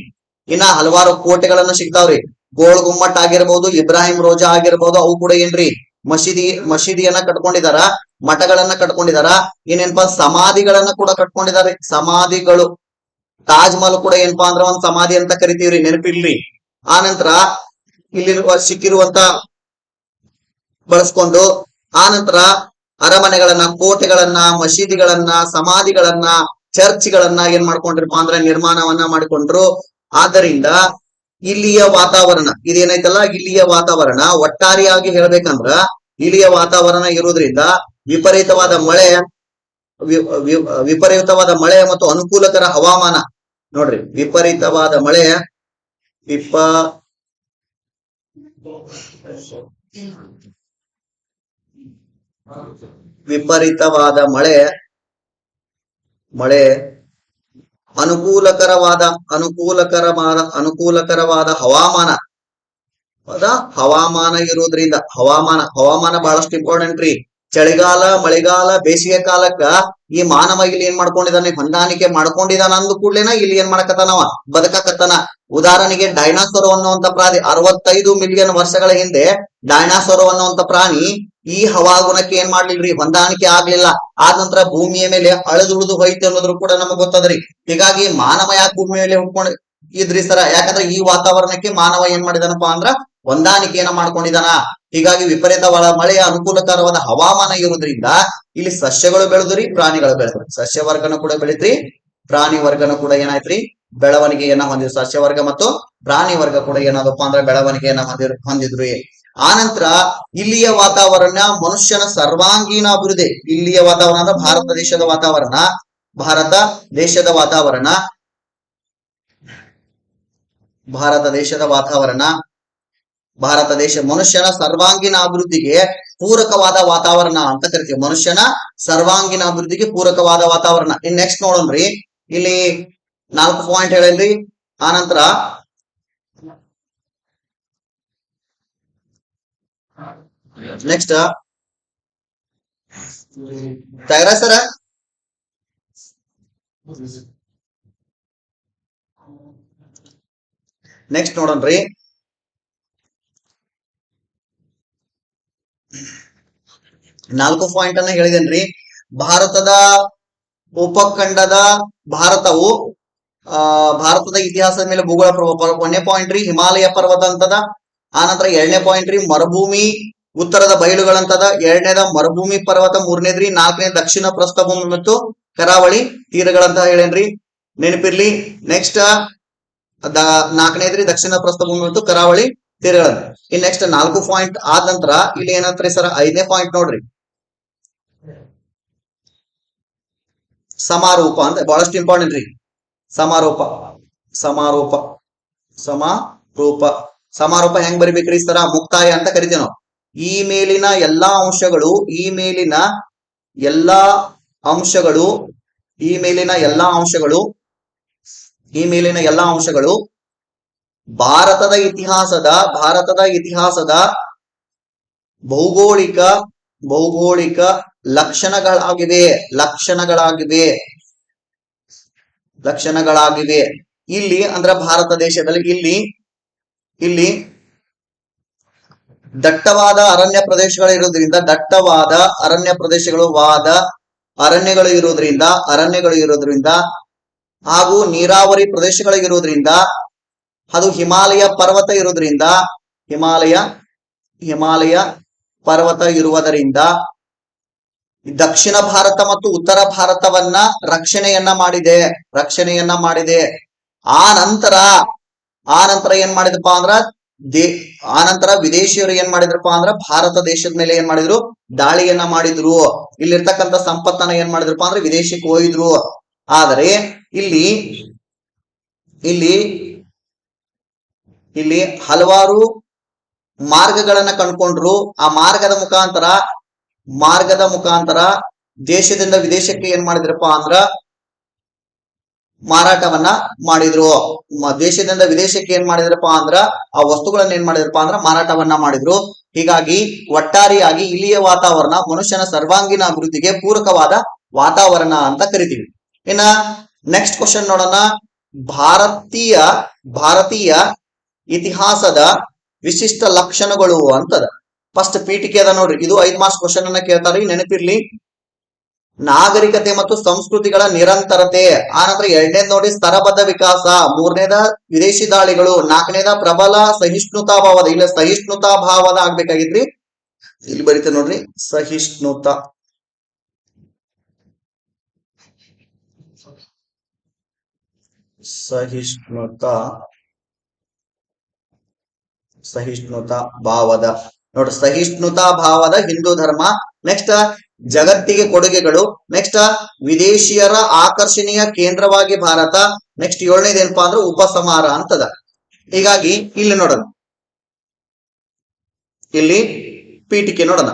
ಇನ್ನ ಹಲವಾರು ಕೋಟೆಗಳನ್ನ ಸಿಗ್ತಾವ್ರಿ. ಗೋಲ್ ಗುಮ್ಮಟ್ ಆಗಿರ್ಬಹುದು, ಇಬ್ರಾಹಿಂ ರೋಜಾ ಆಗಿರ್ಬಹುದು, ಅವು ಕೂಡ ಏನ್ರಿ ಮಸೀದಿಯನ್ನ ಕಟ್ಕೊಂಡಿದಾರ. ಮಠಗಳನ್ನ ಕಟ್ಕೊಂಡಿದಾರ. ಏನೇನ್ಪಾ ಸಮಾಧಿಗಳನ್ನ ಕೂಡ ಕಟ್ಕೊಂಡಿದ್ದಾರೆ. ಸಮಾಧಿಗಳು, ತಾಜ್ ಮಹಲ್ ಕೂಡ ಏನಪ್ಪಾ ಅಂದ್ರ ಒಂದ್ ಸಮಾಧಿ ಅಂತ ಕರಿತೀವ್ರಿ. ನೆನಪಿಲ್ರಿ? ಆನಂತರ ಇಲ್ಲಿರುವ ಸಿಕ್ಕಿರುವಂತ ಬಳಸ್ಕೊಂಡು, ಆನಂತರ ಅರಮನೆಗಳನ್ನ, ಕೋಟೆಗಳನ್ನ, ಮಸೀದಿಗಳನ್ನ, ಸಮಾಧಿಗಳನ್ನ, ಚರ್ಚ್ಗಳನ್ನ ಏನ್ ಮಾಡ್ಕೊಂಡ್ರಪ್ಪ ಅಂದ್ರ ನಿರ್ಮಾಣವನ್ನ ಮಾಡಿಕೊಂಡ್ರು. ಆದ್ದರಿಂದ ಇಲ್ಲಿಯ ವಾತಾವರಣ ಇದೇನೈತಲ್ಲ, ಇಲ್ಲಿಯ ವಾತಾವರಣ ಒಟ್ಟಾರೆಯಾಗಿ ಹೇಳ್ಬೇಕಂದ್ರ ಇಲ್ಲಿಯ ವಾತಾವರಣ ಇರುವುದರಿಂದ ವಿಪರೀತವಾದ ಮಳೆ ಮತ್ತು ಅನುಕೂಲಕರ ಹವಾಮಾನ. ನೋಡ್ರಿ, ವಿಪರೀತವಾದ ಮಳೆ ಅನುಕೂಲಕರವಾದ ಹವಾಮಾನ ಇರೋದ್ರಿಂದ, ಹವಾಮಾನ ಬಹಳಷ್ಟು ಇಂಪಾರ್ಟೆಂಟ್ ರೀ. ಚಳಿಗಾಲ, ಮಳೆಗಾಲ, ಬೇಸಿಗೆ ಕಾಲಕ್ಕ ಈ ಮಾನವ ಇಲ್ಲಿ ಏನ್ ಮಾಡ್ಕೊಂಡಿದ್ದಾನೆ? ಹೊಂದಾಣಿಕೆ ಮಾಡ್ಕೊಂಡಿದ್ದಾನ. ಅಂದ ಕೂಡ್ಲೇನ ಇಲ್ಲಿ ಏನ್ ಮಾಡಕತ್ತಾನವ? ಬದುಕಕತ್ತಾನ. ಉದಾಹರಣೆಗೆ ಡೈನಾಸೋರ್ ಅನ್ನುವಂತ ಪ್ರಾಣಿ 65 ಮಿಲಿಯನ್ ವರ್ಷಗಳ ಹಿಂದೆ ಡೈನಾಸೋರ್ ಅನ್ನುವಂತ ಪ್ರಾಣಿ ಈ ಹವಾಗುಣಕ್ಕೆ ಏನ್ ಮಾಡ್ಲಿಲ್ರಿ? ಹೊಂದಾಣಿಕೆ ಆಗ್ಲಿಲ್ಲ. ಆದ ನಂತರ ಭೂಮಿಯ ಮೇಲೆ ಅಳಿದುಳಿದು ಹೋಯ್ತು ಅನ್ನೋದ್ರು ಕೂಡ ನಮಗ್ ಗೊತ್ತದ್ರಿ. ಹೀಗಾಗಿ ಮಾನವ ಯಾಕೆ ಭೂಮಿ ಮೇಲೆ ಹುಟ್ಕೊಂಡ್ ಇದ್ರಿ ಸರ? ಯಾಕಂದ್ರೆ ಈ ವಾತಾವರಣಕ್ಕೆ ಮಾನವ ಏನ್ ಮಾಡಿದಾನಪ್ಪ ಅಂದ್ರ ಹೊಂದಾಣಿಕೆಯನ್ನ ಮಾಡ್ಕೊಂಡಿದಾನ. ಹೀಗಾಗಿ ವಿಪರೀತವಾದ ಮಳೆಯ ಅನುಕೂಲಕರವಾದ ಹವಾಮಾನ ಇರುವುದರಿಂದ ಇಲ್ಲಿ ಸಸ್ಯಗಳು ಬೆಳೆದ್ರಿ, ಪ್ರಾಣಿಗಳು ಬೆಳೆದ್ರಿ. ಸಸ್ಯ ವರ್ಗನ ಕೂಡ ಬೆಳೆದ್ರಿ, ಪ್ರಾಣಿ ವರ್ಗನ ಕೂಡ ಏನಾಯ್ತ್ರಿ? ಬೆಳವಣಿಗೆಯನ್ನ ಹೊಂದಿದ್ರು. ಸಸ್ಯ ವರ್ಗ ಮತ್ತು ಪ್ರಾಣಿ ವರ್ಗ ಕೂಡ ಏನಾದಪ್ಪ ಅಂದ್ರ ಬೆಳವಣಿಗೆಯನ್ನ ಹೊಂದಿದ್ರು. ಆನಂತರ ಇಲ್ಲಿಯ ವಾತಾವರಣ ಮನುಷ್ಯನ ಸರ್ವಾಂಗೀಣ ಅಭಿವೃದ್ಧಿ. ಇಲ್ಲಿಯ ವಾತಾವರಣ ಅಂದ್ರೆ ಭಾರತ ದೇಶದ ಮನುಷ್ಯನ ಸರ್ವಾಂಗೀಣ ಅಭಿವೃದ್ಧಿಗೆ ಪೂರಕವಾದ ವಾತಾವರಣ ಅಂತ ಕರಿತೀವಿ. ಮನುಷ್ಯನ ಸರ್ವಾಂಗೀಣ ಅಭಿವೃದ್ಧಿಗೆ ಪೂರಕವಾದ ವಾತಾವರಣ. ಇನ್ ನೆಕ್ಸ್ಟ್ ನೋಡೋಣ್ರಿ, ಇಲ್ಲಿ 4 ಪಾಯಿಂಟ್ ಹೇಳಲ್ರಿ. ಆನಂತರ ನೆಕ್ಸ್ಟ್ ತಯಾರ ಸರ ನೆಕ್ಸ್ಟ್ ನೋಡೋಣ್ರಿ. 4 ಪಾಯಿಂಟ್ ಅನ್ನ ಹೇಳಿದೇನ್ರಿ. ಭಾರತವು ಭಾರತದ ಇತಿಹಾಸದ ಮೇಲೆ ಭೂಗೋಳ ಒಂದನೇ ಪಾಯಿಂಟ್ ರೀ ಹಿಮಾಲಯ ಪರ್ವತ ಅಂತದ. ಆನಂತರ ಎರಡನೇ ಪಾಯಿಂಟ್ ರೀ ಮರುಭೂಮಿ ಉತ್ತರದ ಬಯಲುಗಳಂತದ. ಎರಡನೇದ ಮರುಭೂಮಿ ಪರ್ವತ. ಮೂರನೇದ್ರಿ ನಾಲ್ಕನೇ ದಕ್ಷಿಣ ಪ್ರಸ್ಥಭೂಮಿ ಮತ್ತು ಕರಾವಳಿ ತೀರಗಳಂತ ಹೇಳೇನ್ರಿ, ನೆನಪಿರ್ಲಿ. ನೆಕ್ಸ್ಟ್ ನಾಲ್ಕನೇದ್ರಿ ದಕ್ಷಿಣ ಪ್ರಸ್ಥಭೂಮಿ ಮತ್ತು ಕರಾವಳಿ ತೀರಗಳಂತ. ಇನ್ ನೆಕ್ಸ್ಟ್ 4 ಪಾಯಿಂಟ್ ಆದ ನಂತರ ಇಲ್ಲಿ ಏನಂತ್ರಿ ಸರ್, 5ನೇ ಪಾಯಿಂಟ್ ನೋಡ್ರಿ, ಸಮಾರೋಪ ಅಂತ ಬಹಳಷ್ಟು ಇಂಪಾರ್ಟೆಂಟ್ ರೀ. ಸಮಾರೋಪ ಸಮಾರೋಪ ಸಮಾರೋಪ ಸಮಾರೋಪ ಹೆಂಗ್ ಬರಿಬೇಕ್ರಿ ಸರ, ಮುಕ್ತಾಯ ಅಂತ ಕರಿತೀವಿ ನಾವು. ಈ ಮೇಲಿನ ಎಲ್ಲಾ ಅಂಶಗಳು ಈ ಮೇಲಿನ ಎಲ್ಲಾ ಅಂಶಗಳು ಈ ಮೇಲಿನ ಎಲ್ಲಾ ಅಂಶಗಳು ಈ ಮೇಲಿನ ಎಲ್ಲಾ ಅಂಶಗಳು ಭಾರತದ ಇತಿಹಾಸದ ಭೌಗೋಳಿಕ ಲಕ್ಷಣಗಳಾಗಿವೆ. ಇಲ್ಲಿ ಅಂದ್ರ ಭಾರತ ದೇಶದಲ್ಲಿ ಇಲ್ಲಿ ದಟ್ಟವಾದ ಅರಣ್ಯ ಪ್ರದೇಶಗಳು ಇರೋದ್ರಿಂದ ಅರಣ್ಯಗಳು ಇರೋದ್ರಿಂದ ಹಾಗೂ ನೀರಾವರಿ ಪ್ರದೇಶಗಳು ಇರೋದ್ರಿಂದ, ಅದು ಹಿಮಾಲಯ ಪರ್ವತ ಇರುವುದರಿಂದ ದಕ್ಷಿಣ ಭಾರತ ಮತ್ತು ಉತ್ತರ ಭಾರತವನ್ನ ರಕ್ಷಣೆಯನ್ನ ಮಾಡಿದೆ. ಆ ನಂತರ ಏನ್ ಮಾಡಿದಪ್ಪ ಅಂದ್ರ ವಿದೇಶಿಯರು ಏನ್ ಮಾಡಿದ್ರಪ್ಪ ಅಂದ್ರ ಭಾರತ ದೇಶದ ಮೇಲೆ ಏನ್ ಮಾಡಿದ್ರು, ದಾಳಿಯನ್ನ ಮಾಡಿದ್ರು. ಇಲ್ಲಿರ್ತಕ್ಕಂಥ ಸಂಪತ್ತನ್ನ ಏನ್ ಮಾಡಿದ್ರಪ್ಪ ಅಂದ್ರೆ ವಿದೇಶಕ್ಕೆ ಹೋಗಿದ್ರು. ಆದರೆ ಇಲ್ಲಿ ಹಲವಾರು ಮಾರ್ಗಗಳನ್ನ ಕಂಡುಕೊಂಡ್ರು. ಆ ಮಾರ್ಗದ ಮುಖಾಂತರ ದೇಶದಿಂದ ವಿದೇಶಕ್ಕೆ ಏನ್ ಮಾಡಿದ್ರಪ್ಪ ಅಂದ್ರ ಮಾರಾಟವನ್ನ ಮಾಡಿದ್ರು. ದೇಶದಿಂದ ವಿದೇಶಕ್ಕೆ ಏನ್ ಮಾಡಿದ್ರಪ್ಪ ಅಂದ್ರ ಆ ವಸ್ತುಗಳನ್ನ ಏನ್ ಮಾಡಿದ್ರಪ್ಪ ಅಂದ್ರ ಮಾರಾಟವನ್ನ ಮಾಡಿದ್ರು. ಹೀಗಾಗಿ ಒಟ್ಟಾರೆಯಾಗಿ ಇಲ್ಲಿಯ ವಾತಾವರಣ ಮನುಷ್ಯನ ಸರ್ವಾಂಗೀಣ ಅಭಿವೃದ್ಧಿಗೆ ಪೂರಕವಾದ ವಾತಾವರಣ ಅಂತ ಕರಿತೀವಿ. ಇನ್ನ ನೆಕ್ಸ್ಟ್ ಕ್ವಶನ್ ನೋಡೋಣ. ಭಾರತೀಯ ಇತಿಹಾಸದ ವಿಶಿಷ್ಟ ಲಕ್ಷಣಗಳು ಅಂತದ. ಫಸ್ಟ್ ಪೀಠಿಕೆ ಅದ ನೋಡ್ರಿ, ಇದು 5 ಮಾರ್ಕ್ಸ್ ಕ್ವಶನ್ ಅನ್ನ ಕೇಳ್ತಾರ್ರಿ, ನೆನಪಿರ್ಲಿ. ನಾಗರಿಕತೆ ಮತ್ತು ಸಂಸ್ಕೃತಿಗಳ ನಿರಂತರತೆ. ಆನಂತರ ಎರಡನೇದ್ ನೋಡಿ ಸ್ತರಬದ್ಧ ವಿಕಾಸ. ಮೂರನೇದ ವಿದೇಶಿ ದಾಳಿಗಳು. ನಾಲ್ಕನೇದ ಪ್ರಬಲ ಸಹಿಷ್ಣುತಾ ಭಾವದ. ಇಲ್ಲ ಸಹಿಷ್ಣುತಾ ಭಾವದ ಆಗ್ಬೇಕಾಗಿದ್ರಿ, ಇಲ್ಲಿ ಬರೀತೆ ನೋಡ್ರಿ, ಸಹಿಷ್ಣುತಾ ಭಾವದ ನೋಡ್ರಿ, ಸಹಿಷ್ಣುತಾ ಭಾವದ ಹಿಂದೂ ಧರ್ಮ. ನೆಕ್ಸ್ಟ್ ಜಗತ್ತಿಗೆ ಕೊಡುಗೆಗಳು. ನೆಕ್ಸ್ಟ್ ವಿದೇಶಿಯರ ಆಕರ್ಷಣೀಯ ಕೇಂದ್ರವಾಗಿ ಭಾರತ. ನೆಕ್ಸ್ಟ್ 7ನೇದು ಏನಪ್ಪಾ ಅಂದ್ರೆ ಉಪಸಂಹಾರ ಅಂತದ. ಹೀಗಾಗಿ ಇಲ್ಲಿ ನೋಡೋಣ, ಇಲ್ಲಿ ಪೀಠಿಕೆ ನೋಡೋಣ.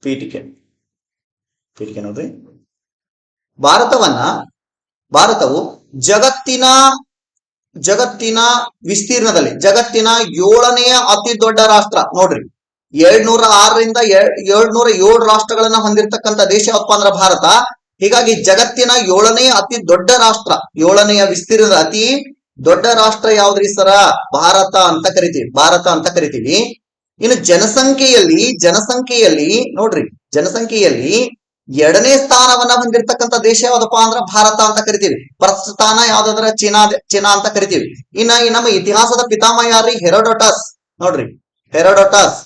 ಪೀಠಿಕೆ ನೋಡ್ರಿ, ಭಾರತವು ಜಗತ್ತಿನ ವಿಸ್ತೀರ್ಣದಲ್ಲಿ ಜಗತ್ತಿನ 7ನೇ ಅತಿ ದೊಡ್ಡ ರಾಷ್ಟ್ರ ನೋಡ್ರಿ. 706ರಿಂದ 707 ರಾಷ್ಟ್ರಗಳನ್ನ ಹೊಂದಿರತಕ್ಕಂಥ ದೇಶ ಯಾವಪ್ಪ ಅಂದ್ರ ಭಾರತ. ಹೀಗಾಗಿ ಜಗತ್ತಿನ 7ನೇ ಅತಿ ದೊಡ್ಡ ರಾಷ್ಟ್ರ, 7ನೇ ವಿಸ್ತೀರ್ಣದ ಅತಿ ದೊಡ್ಡ ರಾಷ್ಟ್ರ ಯಾವ್ದ್ರಿ ಸರ, ಭಾರತ ಅಂತ ಕರಿತೀವಿ. ಇನ್ನು ಜನಸಂಖ್ಯೆಯಲ್ಲಿ ನೋಡ್ರಿ, ಜನಸಂಖ್ಯೆಯಲ್ಲಿ 2ನೇ ಸ್ಥಾನವನ್ನ ಹೊಂದಿರತಕ್ಕಂಥ ದೇಶ ಯಾವ್ದಪ್ಪ ಅಂದ್ರ ಭಾರತ ಅಂತ ಕರಿತೀವಿ. ಪ್ರಥಮ ಸ್ಥಾನ ಯಾವ್ದಾದ್ರ ಚೀನಾ ಅಂತ ಕರಿತೀವಿ. ಇನ್ನ ನಮ್ಮ ಇತಿಹಾಸದ ಪಿತಾಮಹ ಯಾರ್ರಿ, ಹೆರೋಡೋಟಸ್ ನೋಡ್ರಿ, ಹೆರೋಡೋಟಸ್.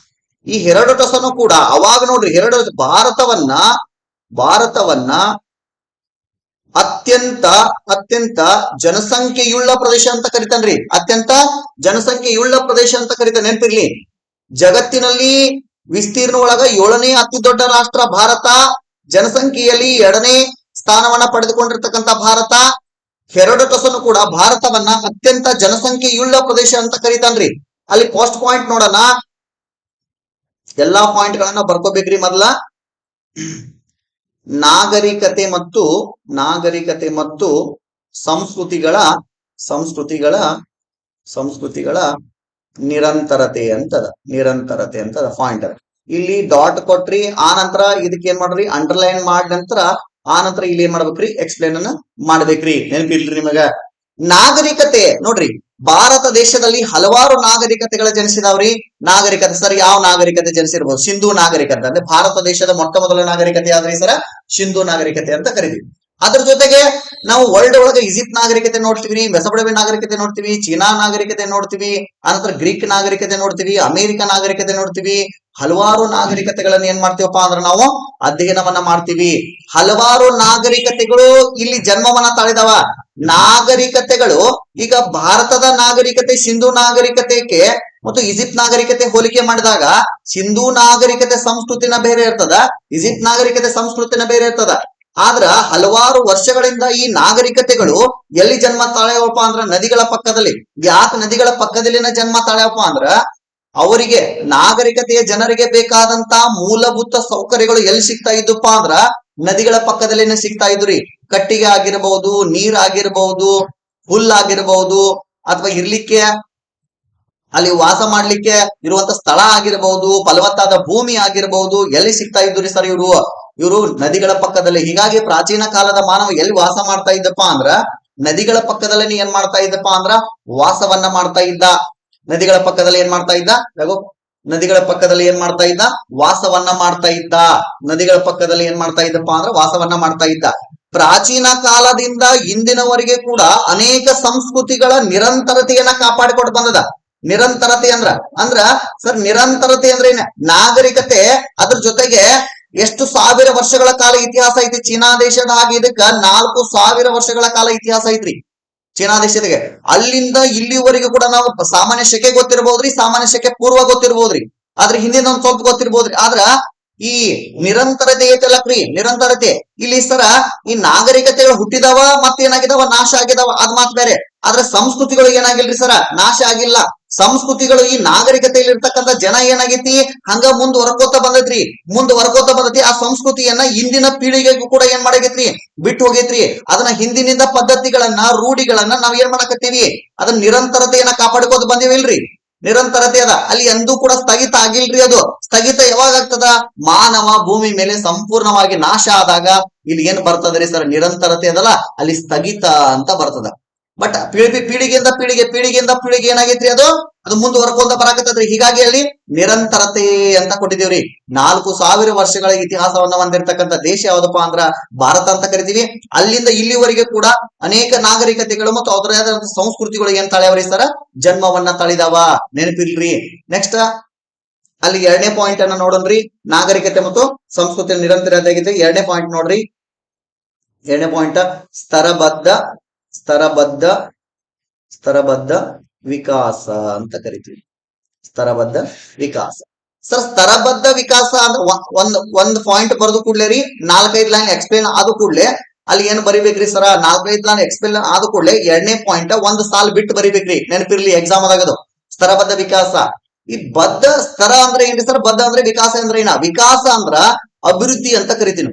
ಈ ಹೆರೋಡೋಟಸ್ ಅನ್ನು ಕೂಡ ಅವಾಗ ನೋಡ್ರಿ, ಭಾರತವನ್ನ ಅತ್ಯಂತ ಜನಸಂಖ್ಯೆಯುಳ್ಳ ಪ್ರದೇಶ ಅಂತ ಕರಿತಾನ್ರಿ. ಅತ್ಯಂತ ಜನಸಂಖ್ಯೆಯುಳ್ಳ ಪ್ರದೇಶ ಅಂತ ಕರಿತಾನೆ, ನೆನಪಿರ್ಲಿ. ಜಗತ್ತಿನಲ್ಲಿ ವಿಸ್ತೀರ್ಣ ಒಳಗ 7ನೇ ಅತಿ ದೊಡ್ಡ ರಾಷ್ಟ್ರ ಭಾರತ. ಜನಸಂಖ್ಯೆಯಲ್ಲಿ 2ನೇ ಸ್ಥಾನವನ್ನ ಪಡೆದುಕೊಂಡಿರ್ತಕ್ಕಂಥ ಭಾರತ. ಹೆರೋಡೋಟಸ್ ಅನ್ನು ಕೂಡ ಭಾರತವನ್ನ ಅತ್ಯಂತ ಜನಸಂಖ್ಯೆಯುಳ್ಳ ಪ್ರದೇಶ ಅಂತ ಕರಿತಾನ್ರಿ. ಅಲ್ಲಿ ಫಸ್ಟ್ ಪಾಯಿಂಟ್ ನೋಡೋಣ, ಎಲ್ಲಾ ಪಾಯಿಂಟ್ ಗಳನ್ನ ಬರ್ಕೋಬೇಕ್ರಿ. ಮೊದಲ ನಾಗರಿಕತೆ ಮತ್ತು ಸಂಸ್ಕೃತಿಗಳ ನಿರಂತರತೆ ಅಂತದ ಪಾಯಿಂಟ್. ಇಲ್ಲಿ ಡಾಟ್ ಕೊಟ್ರಿ, ಆ ನಂತರ ಇದಕ್ಕೆ ಏನ್ ಮಾಡ್ರಿ, ಅಂಡರ್ಲೈನ್ ಮಾಡಿ ನಂತರ ಆ ನಂತರ ಇಲ್ಲಿ ಏನ್ ಮಾಡ್ಬೇಕ್ರಿ, ಎಕ್ಸ್ಪ್ಲೇನ್ ಅನ್ನ ಮಾಡ್ಬೇಕ್ರಿ. ನೆನಪಿಲ್ರಿ ನಿಮಗ? ನಾಗರಿಕತೆ ನೋಡ್ರಿ, ಭಾರತ ದೇಶದಲ್ಲಿ ಹಲವಾರು ನಾಗರಿಕತೆಗಳು ಜನಿಸಿದಾವ್ರಿ. ನಾಗರಿಕತೆ ಸರ್ ಯಾವ ನಾಗರಿಕತೆ ಜನಿಸಿರ್ಬೋದು? ಸಿಂಧೂ ನಾಗರಿಕತೆ. ಅಂದ್ರೆ ಭಾರತ ದೇಶದ ಮೊಟ್ಟ ಮೊದಲ ನಾಗರಿಕತೆ ಯಾವ್ದ್ರಿ ಸರ? ಸಿಂಧೂ ನಾಗರಿಕತೆ ಅಂತ ಕರಿತೀವಿ. ಅದ್ರ ಜೊತೆಗೆ ನಾವು ವರ್ಲ್ಡ್ ಒಳಗೆ ಈಜಿಪ್ಟ್ ನಾಗರಿಕತೆ ನೋಡ್ತೀವಿ, ಮೆಸೊಪೊಟೇಮಿಯಾ ನಾಗರಿಕತೆ ನೋಡ್ತೀವಿ, ಚೀನಾ ನಾಗರಿಕತೆ ನೋಡ್ತೀವಿ, ಆನಂತರ ಗ್ರೀಕ್ ನಾಗರಿಕತೆ ನೋಡ್ತೀವಿ, ಅಮೆರಿಕ ನಾಗರಿಕತೆ ನೋಡ್ತೀವಿ. ಹಲವಾರು ನಾಗರಿಕತೆಗಳನ್ನ ಏನ್ ಮಾಡ್ತೀವಪ್ಪ ಅಂದ್ರೆ ನಾವು ಅಧ್ಯಯನವನ್ನ ಮಾಡ್ತೀವಿ. ಹಲವಾರು ನಾಗರಿಕತೆಗಳು ಇಲ್ಲಿ ಜನ್ಮವನ್ನ ತಾಳಿದವ. ನಾಗರಿಕತೆಗಳು ಈಗ ಭಾರತದ ನಾಗರಿಕತೆ ಸಿಂಧೂ ನಾಗರಿಕತೆಗೆ ಮತ್ತು ಈಜಿಪ್ಟ್ ನಾಗರಿಕತೆ ಹೋಲಿಕೆ ಮಾಡಿದಾಗ ಸಿಂಧೂ ನಾಗರಿಕತೆ ಸಂಸ್ಕೃತಿನ ಬೇರೆ ಇರ್ತದ, ಈಜಿಪ್ಟ್ ನಾಗರಿಕತೆ ಸಂಸ್ಕೃತಿನ ಬೇರೆ ಇರ್ತದ. ಆದ್ರ ಹಲವಾರು ವರ್ಷಗಳಿಂದ ಈ ನಾಗರಿಕತೆಗಳು ಎಲ್ಲಿ ಜನ್ಮ ತಾಳ್ಯವಪ್ಪ ಅಂದ್ರ ನದಿಗಳ ಪಕ್ಕದಲ್ಲಿ. ಯಾಕೆ ನದಿಗಳ ಪಕ್ಕದಲ್ಲಿನ ಜನ್ಮ ತಾಳ್ಯವಪ್ಪ ಅಂದ್ರ ಅವರಿಗೆ ನಾಗರಿಕತೆಯ ಜನರಿಗೆ ಬೇಕಾದಂತ ಮೂಲಭೂತ ಸೌಕರ್ಯಗಳು ಎಲ್ಲಿ ಸಿಗ್ತಾ ಇದ್ದಪ್ಪ ಅಂದ್ರ ನದಿಗಳ ಪಕ್ಕದಲ್ಲಿನೇ ಸಿಗ್ತಾ ಇದ್ರಿ. ಕಟ್ಟಿಗೆ ಆಗಿರ್ಬಹುದು, ನೀರ್ ಆಗಿರ್ಬಹುದು, ಹುಲ್ಲಾಗಿರ್ಬಹುದು, ಅಥವಾ ಇರ್ಲಿಕ್ಕೆ ಅಲ್ಲಿ ವಾಸ ಮಾಡ್ಲಿಕ್ಕೆ ಇರುವಂತ ಸ್ಥಳ ಆಗಿರಬಹುದು, ಫಲವತ್ತಾದ ಭೂಮಿ ಆಗಿರಬಹುದು, ಎಲ್ಲಿ ಸಿಗ್ತಾ ಇದ್ರಿ ಸರ್ ಇವರು ನದಿಗಳ ಪಕ್ಕದಲ್ಲಿ. ಹೀಗಾಗಿ ಪ್ರಾಚೀನ ಕಾಲದ ಮಾನವ ಎಲ್ಲಿ ವಾಸ ಮಾಡ್ತಾ ಇದ್ದಪ್ಪ ಅಂದ್ರ ನದಿಗಳ ಪಕ್ಕದಲ್ಲಿ ಏನ್ ಮಾಡ್ತಾ ಇದ್ದಪ್ಪ ಅಂದ್ರ ವಾಸವನ್ನ ಮಾಡ್ತಾ ಇದ್ದ. ನದಿಗಳ ಪಕ್ಕದಲ್ಲಿ ಏನ್ ಮಾಡ್ತಾ ಇದ್ದ? ನದಿಗಳ ಪಕ್ಕದಲ್ಲಿ ಏನ್ ಮಾಡ್ತಾ ಇದ್ದ? ವಾಸವನ್ನ ಮಾಡ್ತಾ ಇದ್ದ. ನದಿಗಳ ಪಕ್ಕದಲ್ಲಿ ಏನ್ ಮಾಡ್ತಾ ಇದ್ದಪ್ಪ ಅಂದ್ರ ವಾಸವನ್ನ ಮಾಡ್ತಾ ಇದ್ದ. ಪ್ರಾಚೀನ ಕಾಲದಿಂದ ಇಂದಿನವರೆಗೆ ಕೂಡ ಅನೇಕ ಸಂಸ್ಕೃತಿಗಳ ನಿರಂತರತೆಯನ್ನ ಕಾಪಾಡಿಕೊಂಡು ಬಂದದ. ನಿರಂತರತೆ ಅಂದ್ರ ಸರ್ ನಿರಂತರತೆ ಅಂದ್ರೆ ಏನ? ನಾಗರಿಕತೆ ಅದ್ರ ಜೊತೆಗೆ ಎಷ್ಟು ಸಾವಿರ ವರ್ಷಗಳ ಕಾಲ ಇತಿಹಾಸ ಐತಿ ಚೀನಾ ದೇಶದ. ಹಾಗೆ ಇದಕ್ಕ 4000 ವರ್ಷಗಳ ಕಾಲ ಇತಿಹಾಸ ಐತ್ರಿ ಚೀನಾ ದೇಶದಾಗೆ. ಅಲ್ಲಿಂದ ಇಲ್ಲಿವರೆಗೂ ಕೂಡ ನಾವು ಸಾಮಾನ್ಯ ಶಕೆ ಗೊತ್ತಿರ್ಬೋದ್ರಿ, ಸಾಮಾನ್ಯ ಶಕೆ ಪೂರ್ವ ಗೊತ್ತಿರ್ಬೋದ್ರಿ, ಆದ್ರೆ ಹಿಂದಿನ ಒಂದ್ ಸ್ವಲ್ಪ ಗೊತ್ತಿರ್ಬೋದ್ರಿ. ಆದ್ರ ಈ ನಿರಂತರತೆ ಐತಲ್ಲಕ್ರಿ, ನಿರಂತರತೆ ಇಲ್ಲಿ ಸರ ಈ ನಾಗರಿಕತೆಗಳು ಹುಟ್ಟಿದವ ಮತ್ತೇನಾಗಿದಾವ? ನಾಶ ಆಗಿದಾವ, ಅದ್ ಮಾತ್ ಬೇರೆ. ಆದ್ರೆ ಸಂಸ್ಕೃತಿಗಳು ಏನಾಗಿಲ್ರಿ ಸರ? ನಾಶ ಆಗಿಲ್ಲ. ಸಂಸ್ಕೃತಿಗಳು ಈ ನಾಗರಿಕತೆಯಲ್ಲಿ ಇರ್ತಕ್ಕಂಥ ಜನ ಏನಾಗೈತಿ ಹಂಗ ಮುಂದುವರ್ಕೋತ ಬಂದೈತ್ರಿ, ಮುಂದುವರ್ಕೋತ ಬಂದೈತಿ. ಆ ಸಂಸ್ಕೃತಿಯನ್ನ ಇಂದಿನ ಪೀಳಿಗೆಗೂ ಕೂಡ ಏನ್ ಮಾಡಾಗೈತ್ರಿ? ಬಿಟ್ಟು ಹೋಗೈತ್ರಿ. ಅದನ್ನ ಹಿಂದಿನಿಂದ ಪದ್ಧತಿಗಳನ್ನ ರೂಢಿಗಳನ್ನ ನಾವ್ ಏನ್ ಮಾಡಾಕತ್ತೀವಿ? ಅದನ್ನ ನಿರಂತರತೆಯನ್ನ ಕಾಪಾಡ್ಕೋತ ಬಂದಿವಿಲ್ರಿ. ನಿರಂತರತೆ ಅದ, ಅಲ್ಲಿ ಎಂದೂ ಕೂಡ ಸ್ಥಗಿತ ಆಗಿಲ್ರಿ. ಅದು ಸ್ಥಗಿತ ಯಾವಾಗ ಆಗ್ತದ? ಮಾನವ ಭೂಮಿ ಮೇಲೆ ಸಂಪೂರ್ಣವಾಗಿ ನಾಶ ಆದಾಗ ಇಲ್ಲಿ ಏನ್ ಬರ್ತದ್ರಿ ಸರ್? ನಿರಂತರತೆ ಅದಲ್ಲ, ಅಲ್ಲಿ ಸ್ಥಗಿತ ಅಂತ ಬರ್ತದ. ಬಟ್ ಪೀಳಿಗೆಯಿಂದ ಪೀಳಿಗೆ ಏನಾಗೈತ್ರಿ? ಅದು ಮುಂದುವರ್ಕೊಂತ ಬರಾಕತ್ತದ್ರಿ. ಹೀಗಾಗಿ ಅಲ್ಲಿ ನಿರಂತರತೆ ಅಂತ ಕೊಟ್ಟಿದೀವ್ರಿ. 4000 ವರ್ಷಗಳ ಇತಿಹಾಸವನ್ನ ಹೊಂದಿರತಕ್ಕಂಥ ದೇಶ ಯಾವ್ದಪ್ಪ ಅಂದ್ರ ಭಾರತ ಅಂತ ಕರಿತೀವಿ. ಅಲ್ಲಿಂದ ಇಲ್ಲಿವರೆಗೆ ಕೂಡ ಅನೇಕ ನಾಗರಿಕತೆಗಳು ಮತ್ತು ಅದರ ಸಂಸ್ಕೃತಿಗಳು ಏನ್ ತಾಳ್ಯಾವ್ರಿ ಸರ? ಜನ್ಮವನ್ನ ತಳಿದಾವ. ನೆನಪಿಲ್ರಿ. ನೆಕ್ಸ್ಟ್ ಅಲ್ಲಿ 2ನೇ ಪಾಯಿಂಟ್ ಅನ್ನ ನೋಡೋಣ್ರಿ. ನಾಗರಿಕತೆ ಮತ್ತು ಸಂಸ್ಕೃತಿ ನಿರಂತರತೆ ಆಗಿದೆ. 2ನೇ ಪಾಯಿಂಟ್ ನೋಡ್ರಿ. 2ನೇ ಪಾಯಿಂಟ್ ಸ್ತರಬದ್ಧ ವಿಕಾಸ ಅಂತ ಕರಿತೀವಿ. ಸ್ತರಬದ್ಧ ವಿಕಾಸ. ಸರ್ ಸ್ತರಬದ್ಧ ವಿಕಾಸ ಅಂದ್ರೆ ಒಂದ್ ಪಾಯಿಂಟ್ ಬರೆದು ಕೂಡ್ಲೆ ರೀ 4-5 ಲೈನ್ ಎಕ್ಸ್ಪ್ಲೇನ್ ಆದ ಕೂಡ್ಲೆ ಅಲ್ಲಿ ಏನ್ ಬರಿಬೇಕ್ರಿ ಸರ? 4-5 ಲೈನ್ ಎಕ್ಸ್ಪ್ಲೇನ್ ಆದ ಕೂಡ್ಲೆ 2ನೇ ಪಾಯಿಂಟ್ ಒಂದ್ ಸಾಲ್ ಬಿಟ್ಟು ಬರಿಬೇಕ್ರಿ. ನೆನಪಿರ್ಲಿ, ಎಕ್ಸಾಮ್ ಆದಾಗದು. ಸ್ತರಬದ್ಧ ವಿಕಾಸ. ಈ ಬದ್ಧ ಸ್ತರ ಅಂದ್ರೆ ಏನ್ರಿ ಸರ್? ಬದ್ಧ ಅಂದ್ರೆ ವಿಕಾಸ ಅಂದ್ರೆ ಏನ? ವಿಕಾಸ ಅಂದ್ರ ಅಭಿವೃದ್ಧಿ ಅಂತ ಕರಿತೀವಿ.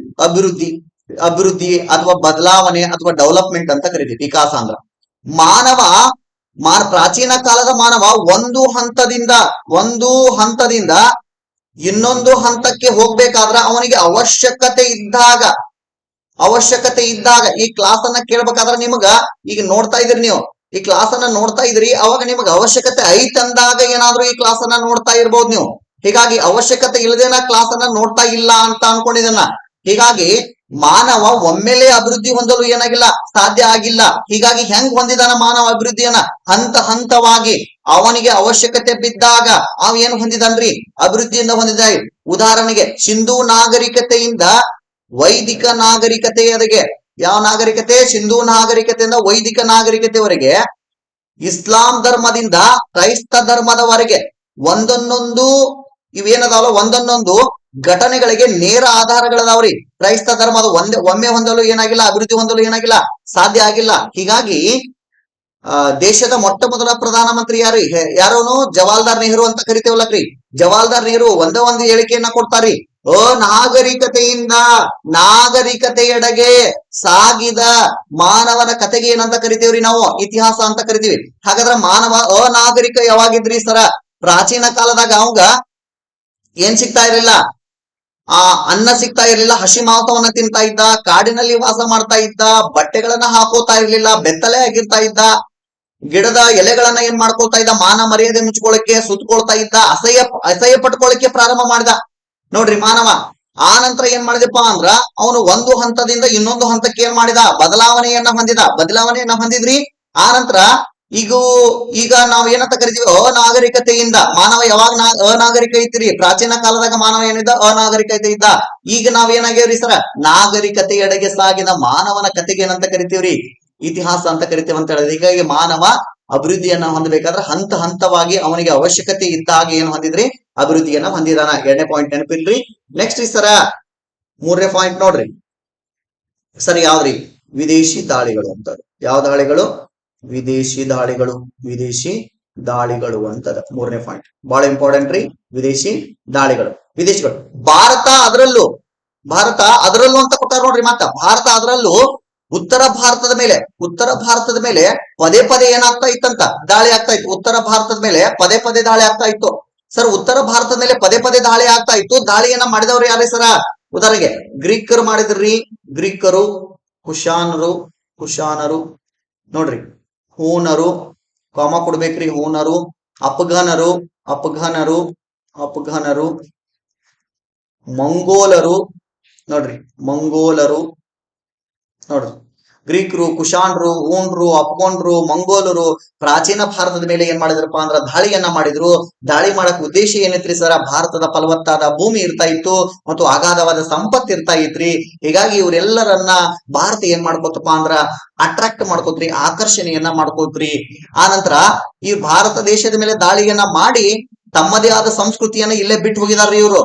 ಅಭಿವೃದ್ಧಿ ಅಥವಾ ಬದಲಾವಣೆ ಅಥವಾ ಡೆವಲಪ್ಮೆಂಟ್ ಅಂತ ಕರಿತೀವಿ ವಿಕಾಸ ಅಂದ್ರ. ಪ್ರಾಚೀನ ಕಾಲದ ಮಾನವ ಒಂದು ಹಂತದಿಂದ ಇನ್ನೊಂದು ಹಂತಕ್ಕೆ ಹೋಗ್ಬೇಕಾದ್ರ ಅವನಿಗೆ ಅವಶ್ಯಕತೆ ಇದ್ದಾಗ ಈ ಕ್ಲಾಸ್ ಅನ್ನ ಕೇಳ್ಬೇಕಾದ್ರ ನಿಮಗ ಈಗ ನೋಡ್ತಾ ಇದ್ರಿ, ನೀವು ಈ ಕ್ಲಾಸ್ ಅನ್ನ ನೋಡ್ತಾ ಇದ್ರಿ, ಅವಾಗ ನಿಮಗ ಅವಶ್ಯಕತೆ ಐತಂದಾಗ ಏನಾದ್ರೂ ಈ ಕ್ಲಾಸ್ ಅನ್ನ ನೋಡ್ತಾ ಇರ್ಬೋದು ನೀವು. ಹೀಗಾಗಿ ಅವಶ್ಯಕತೆ ಇಲ್ಲದೇನ ಕ್ಲಾಸ್ ಅನ್ನ ನೋಡ್ತಾ ಇಲ್ಲ ಅಂತ ಅನ್ಕೊಂಡಿದ್ದನ್ನ. ಹೀಗಾಗಿ ಮಾನವ ಒಮ್ಮೆಲೆ ಅಭಿವೃದ್ಧಿ ಹೊಂದಲು ಏನಾಗಿಲ್ಲ? ಸಾಧ್ಯ ಆಗಿಲ್ಲ. ಹೀಗಾಗಿ ಹೆಂಗ್ ಹೊಂದಿದಾನ ಮಾನವ ಅಭಿವೃದ್ಧಿಯನ್ನ? ಹಂತವಾಗಿ ಅವನಿಗೆ ಅವಶ್ಯಕತೆ ಬಿದ್ದಾಗ ಅವ ಏನ್ ಹೊಂದಿದನ್ರಿ? ಅಭಿವೃದ್ಧಿಯಿಂದ ಹೊಂದಿದ. ಉದಾಹರಣೆಗೆ ಸಿಂಧೂ ನಾಗರಿಕತೆಯಿಂದ ವೈದಿಕ ನಾಗರಿಕತೆಯವರೆಗೆ. ಯಾವ ನಾಗರಿಕತೆ? ಸಿಂಧೂ ನಾಗರಿಕತೆಯಿಂದ ವೈದಿಕ ನಾಗರಿಕತೆವರೆಗೆ, ಇಸ್ಲಾಂ ಧರ್ಮದಿಂದ ಕ್ರೈಸ್ತ ಧರ್ಮದವರೆಗೆ ಒಂದೊಂದೊಂದು ಇವೇನದಾವಲ್ಲ ಒಂದೊಂದೊಂದು ಘಟನೆಗಳಿಗೆ ನೇರ ಆಧಾರಗಳದಾವ್ರಿ. ಕ್ರೈಸ್ತ ಧರ್ಮದ ಒಮ್ಮೆ ಹೊಂದಲು ಏನಾಗಿಲ್ಲ, ಅಭಿವೃದ್ಧಿ ಹೊಂದಲು ಏನಾಗಿಲ್ಲ, ಸಾಧ್ಯ ಆಗಿಲ್ಲ. ಹೀಗಾಗಿ ದೇಶದ ಮೊಟ್ಟ ಮೊದಲ ಪ್ರಧಾನಮಂತ್ರಿ ಯಾರೋನು ಜವಾಹರ್ಲಾಲ್ ನೆಹರು ಅಂತ ಕರಿತೇವಲ್ಲಕ್ರಿ. ಜವಾಹರ್ಲಾಲ್ ನೆಹರು ಒಂದೇ ಒಂದು ಹೇಳಿಕೆಯನ್ನ ಕೊಡ್ತಾರಿ. ನಾಗರಿಕತೆಯಿಂದ ನಾಗರಿಕತೆಯೆಡೆಗೆ ಸಾಗಿದ ಮಾನವನ ಕತೆಗೆ ಏನಂತ ಕರಿತೇವ್ರಿ ನಾವು? ಇತಿಹಾಸ ಅಂತ ಕರಿತೀವಿ. ಹಾಗಾದ್ರೆ ಮಾನವ ಅನಾಗರಿಕ ಯಾವಾಗಿದ್ರಿ ಸರ? ಪ್ರಾಚೀನ ಕಾಲದಾಗ ಅವಂಗ ಏನ್ ಸಿಗ್ತಾ ಇರಲಿಲ್ಲ? ಅನ್ನ ಸಿಗ್ತಾ ಇರ್ಲಿಲ್ಲ, ಹಸಿ ಮಾಂಸವನ್ನ ತಿಂತಾ ಇದ್ದ, ಕಾಡಿನಲ್ಲಿ ವಾಸ ಮಾಡ್ತಾ ಇದ್ದ, ಬಟ್ಟೆಗಳನ್ನ ಹಾಕೋತಾ ಇರ್ಲಿಲ್ಲ, ಬೆತ್ತಲೆ ಆಗಿರ್ತಾ ಇದ್ದ. ಗಿಡದ ಎಲೆಗಳನ್ನ ಏನ್ ಮಾಡ್ಕೊಳ್ತಾ ಇದ್ದ, ಮಾನ ಮರ್ಯಾದೆ ಮುಚ್ಕೊಳಕ್ಕೆ ಸುತ್ತಕೊಳ್ತಾ ಇದ್ದ, ಅಸಹ್ಯ ಪಟ್ಕೊಳಕ್ಕೆ ಪ್ರಾರಂಭ ಮಾಡಿದ ನೋಡ್ರಿ ಮಾನವ. ಆ ನಂತರ ಏನ್ ಮಾಡಿದಪ್ಪ ಅಂದ್ರ ಅವನು ಒಂದು ಹಂತದಿಂದ ಇನ್ನೊಂದು ಹಂತಕ್ಕೆ ಏನ್ ಮಾಡಿದ, ಬದಲಾವಣೆಯನ್ನ ಹೊಂದಿದ್ರಿ. ಆ ನಂತರ ಈಗ ನಾವ್ ಏನಂತ ಕರಿತೀವಿ, ಅನಾಗರಿಕತೆಯಿಂದ ಮಾನವ ಯಾವಾಗ ಅನಾಗರಿಕ ಐತಿರಿ, ಪ್ರಾಚೀನ ಕಾಲದಾಗ ಮಾನವ ಏನಿದ್ದ ಅನಾಗರಿಕತೆ ಇದ್ದ. ಈಗ ನಾವ್ ಏನಾಗ್ಯವ್ರಿ ಸರ, ನಾಗರಿಕತೆಯೆಡೆಗೆ ಸಾಗಿದ ಮಾನವನ ಕತೆಗೆ ಏನಂತ ಕರಿತೀವ್ರಿ, ಇತಿಹಾಸ ಅಂತ ಕರಿತೀವಿ ಅಂತ ಹೇಳಿದ್ರೆ. ಹೀಗಾಗಿ ಮಾನವ ಅಭಿವೃದ್ಧಿಯನ್ನ ಹೊಂದಬೇಕಾದ್ರೆ ಹಂತ ಹಂತವಾಗಿ ಅವನಿಗೆ ಅವಶ್ಯಕತೆ ಇದ್ದ ಹಾಗೆ ಏನು ಹೊಂದಿದ್ರಿ, ಅಭಿವೃದ್ಧಿಯನ್ನ ಹೊಂದಿದಾನ. 2ನೇ ಪಾಯಿಂಟ್ ನೆನಪಿಲ್ರಿ. ನೆಕ್ಸ್ಟ್ ಸರ 3ನೇ ಪಾಯಿಂಟ್ ನೋಡ್ರಿ ಸರ್, ಯಾವ್ದ್ರಿ, ವಿದೇಶಿ ದಾಳಿಗಳು ಅಂತ. ಯಾವ ದಾಳಿಗಳು? ವಿದೇಶಿ ದಾಳಿಗಳು ಅಂತದ 3ನೇ ಪಾಯಿಂಟ್. ಬಹಳ ಇಂಪಾರ್ಟೆಂಟ್ ರೀ, ವಿದೇಶಿ ದಾಳಿಗಳು. ವಿದೇಶಿಗಳು ಭಾರತ ಅದರಲ್ಲೂ ಅಂತ ಕೊಟ್ಟಾರ ನೋಡ್ರಿ. ಭಾರತ ಅದರಲ್ಲೂ ಉತ್ತರ ಭಾರತದ ಮೇಲೆ ಪದೇ ಪದೇ ಏನಾಗ್ತಾ ಇತ್ತಂತ, ದಾಳಿ ಆಗ್ತಾ ಇತ್ತು. ಉತ್ತರ ಭಾರತದ ಮೇಲೆ ಪದೇ ಪದೇ ದಾಳಿ ಆಗ್ತಾ ಇತ್ತು ಸರ್. ಉತ್ತರ ಭಾರತದ ಮೇಲೆ ಪದೇ ಪದೇ ದಾಳಿ ಆಗ್ತಾ ಇತ್ತು. ದಾಳಿಯನ್ನ ಮಾಡಿದವ್ರು ಯಾರೇ ಸರ? ಉದಾಹರಣೆಗೆ ಗ್ರೀಕರು ಮಾಡಿದ್ರಿ. ಗ್ರೀಕರು, ಕುಶಾನರು ನೋಡ್ರಿ, ಹೂನರು, ಕಾಮ ಕೊಡ್ಬೇಕ್ರಿ, ಹೂನರು, ಅಫ್ಘಾನರು, ಮಂಗೋಲರು ನೋಡ್ರಿ, ಗ್ರೀಕರು, ಕುಶಾನ್ರು, ಹೂನ್ರು, ಅಫ್ಘಾನ್ರು, ಮಂಗೋಲರು ಪ್ರಾಚೀನ ಭಾರತದ ಮೇಲೆ ಏನ್ ಮಾಡಿದ್ರಪ್ಪ ಅಂದ್ರ ದಾಳಿಯನ್ನ ಮಾಡಿದ್ರು. ದಾಳಿ ಮಾಡಕ್ ಉದ್ದೇಶ ಏನೈತ್ರಿ ಸರ? ಭಾರತದ ಫಲವತ್ತಾದ ಭೂಮಿ ಇರ್ತಾ ಇತ್ತು ಮತ್ತು ಅಗಾಧವಾದ ಸಂಪತ್ತು ಇರ್ತಾ ಇತ್ರಿ. ಹೀಗಾಗಿ ಇವರೆಲ್ಲರನ್ನ ಭಾರತ ಏನ್ ಮಾಡ್ಕೋತಪ್ಪ ಅಂದ್ರ ಅಟ್ರಾಕ್ಟ್ ಮಾಡ್ಕೋತ್ರಿ, ಆಕರ್ಷಣೆಯನ್ನ ಮಾಡ್ಕೋತ್ರಿ. ಆ ನಂತರ ಈ ಭಾರತ ದೇಶದ ಮೇಲೆ ದಾಳಿಯನ್ನ ಮಾಡಿ ತಮ್ಮದೇ ಆದ ಸಂಸ್ಕೃತಿಯನ್ನ ಇಲ್ಲೇ ಬಿಟ್ಟು ಹೋಗಿದಾರ್ರಿ ಇವರು.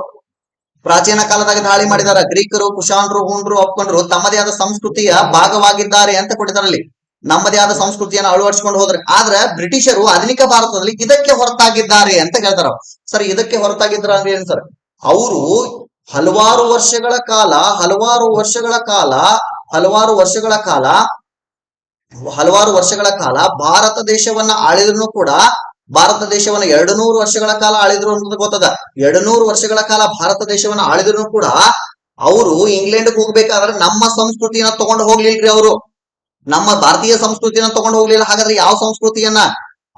ಪ್ರಾಚೀನ ಕಾಲದಾಗ ದಾಳಿ ಮಾಡಿದಾರ. ಗ್ರೀಕರು, ಕುಶಾನ್ರು, ಹೂನ್ರು, ಅಫ್ಘಾನ್ರು ತಮ್ಮದೇ ಆದ ಸಂಸ್ಕೃತಿಯ ಭಾಗವಾಗಿದ್ದಾರೆ ಅಂತ ಕೊಟ್ಟಿದಾರಲ್ಲಿ. ನಮ್ಮದೇ ಆದ ಸಂಸ್ಕೃತಿಯನ್ನು ಅಳವಡಿಸಿಕೊಂಡು ಹೋದ್ರೆ. ಆದ್ರೆ ಬ್ರಿಟಿಷರು ಆಧುನಿಕ ಭಾರತದಲ್ಲಿ ಇದಕ್ಕೆ ಹೊರತಾಗಿದ್ದಾರೆ ಅಂತ ಹೇಳ್ತಾರ. ಸರ್, ಇದಕ್ಕೆ ಹೊರತಾಗಿದ್ರ ಅಂದ್ರೆ ಏನ್ ಸರ್? ಅವರು ಹಲವಾರು ವರ್ಷಗಳ ಕಾಲ ಭಾರತ ದೇಶವನ್ನ ಆಳಿದ್ರು ಕೂಡ, ಭಾರತ ದೇಶವನ್ನ 200 ವರ್ಷಗಳ ಕಾಲ ಆಳಿದ್ರು ಅಂತ ಗೊತ್ತದ. 200 ವರ್ಷಗಳ ಕಾಲ ಭಾರತ ದೇಶವನ್ನ ಆಳಿದ್ರು ಕೂಡ ಅವರು ಇಂಗ್ಲೆಂಡ್ಗೆ ಹೋಗ್ಬೇಕಾದ್ರೆ ನಮ್ಮ ಸಂಸ್ಕೃತಿಯನ್ನ ತಗೊಂಡು ಹೋಗ್ಲಿಲ್ರಿ. ಅವರು ನಮ್ಮ ಭಾರತೀಯ ಸಂಸ್ಕೃತಿಯನ್ನ ತಗೊಂಡು ಹೋಗ್ಲಿಲ್ಲ. ಹಾಗಾದ್ರೆ ಯಾವ ಸಂಸ್ಕೃತಿಯನ್ನ?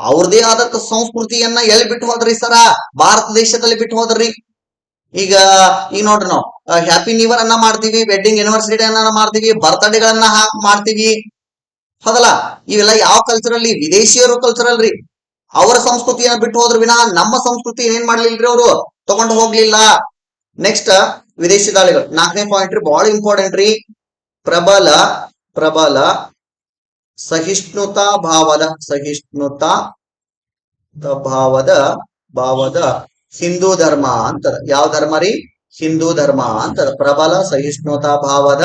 ಅವ್ರದೇ ಆದ ಸಂಸ್ಕೃತಿಯನ್ನ ಎಲ್ಲಿ ಬಿಟ್ಟು ಹೋದ್ರಿ ಸರ? ಭಾರತ ದೇಶದಲ್ಲಿ ಬಿಟ್ಟು ಹೋದ್ರಿ. ಈಗ ನೋಡ್ರಿ, ನಾವು ಹ್ಯಾಪಿ ನ್ಯೂ ಇಯರ್ ಅನ್ನ ಮಾಡ್ತೀವಿ, ವೆಡ್ಡಿಂಗ್ ಆನಿವರ್ಸರಿ ಅನ್ನ ಮಾಡ್ತೀವಿ, ಬರ್ತ್ಡೇಗಳನ್ನ ಮಾಡ್ತೀವಿ, ಹೌದಲ್ಲ? ಇವೆಲ್ಲ ಯಾವ ಕಲ್ಚರಲ್ಲಿ? ವಿದೇಶಿಯರು ಕಲ್ಚರಲ್ ರೀ. ಅವರ ಸಂಸ್ಕೃತಿಯನ್ನ ಬಿಟ್ಟು ಹೋದ್ರ ವಿನಃ ನಮ್ಮ ಸಂಸ್ಕೃತಿ ಏನ್ ಮಾಡ್ಲಿಲ್ರಿ, ಅವರು ತಗೊಂಡು ಹೋಗ್ಲಿಲ್ಲ. ನೆಕ್ಸ್ಟ್ ವಿದೇಶಿ ದಾಳಿಗಳು 4ನೇ ಪಾಯಿಂಟ್ ರೀ, ಬಹಳ ಇಂಪಾರ್ಟೆಂಟ್ ರೀ. ಪ್ರಬಲ ಸಹಿಷ್ಣುತಾ ಭಾವದ ಹಿಂದೂ ಧರ್ಮ ಅಂತದ. ಯಾವ ಧರ್ಮ ರೀ? ಹಿಂದೂ ಧರ್ಮ ಅಂತದ. ಪ್ರಬಲ ಸಹಿಷ್ಣುತಾ ಭಾವದ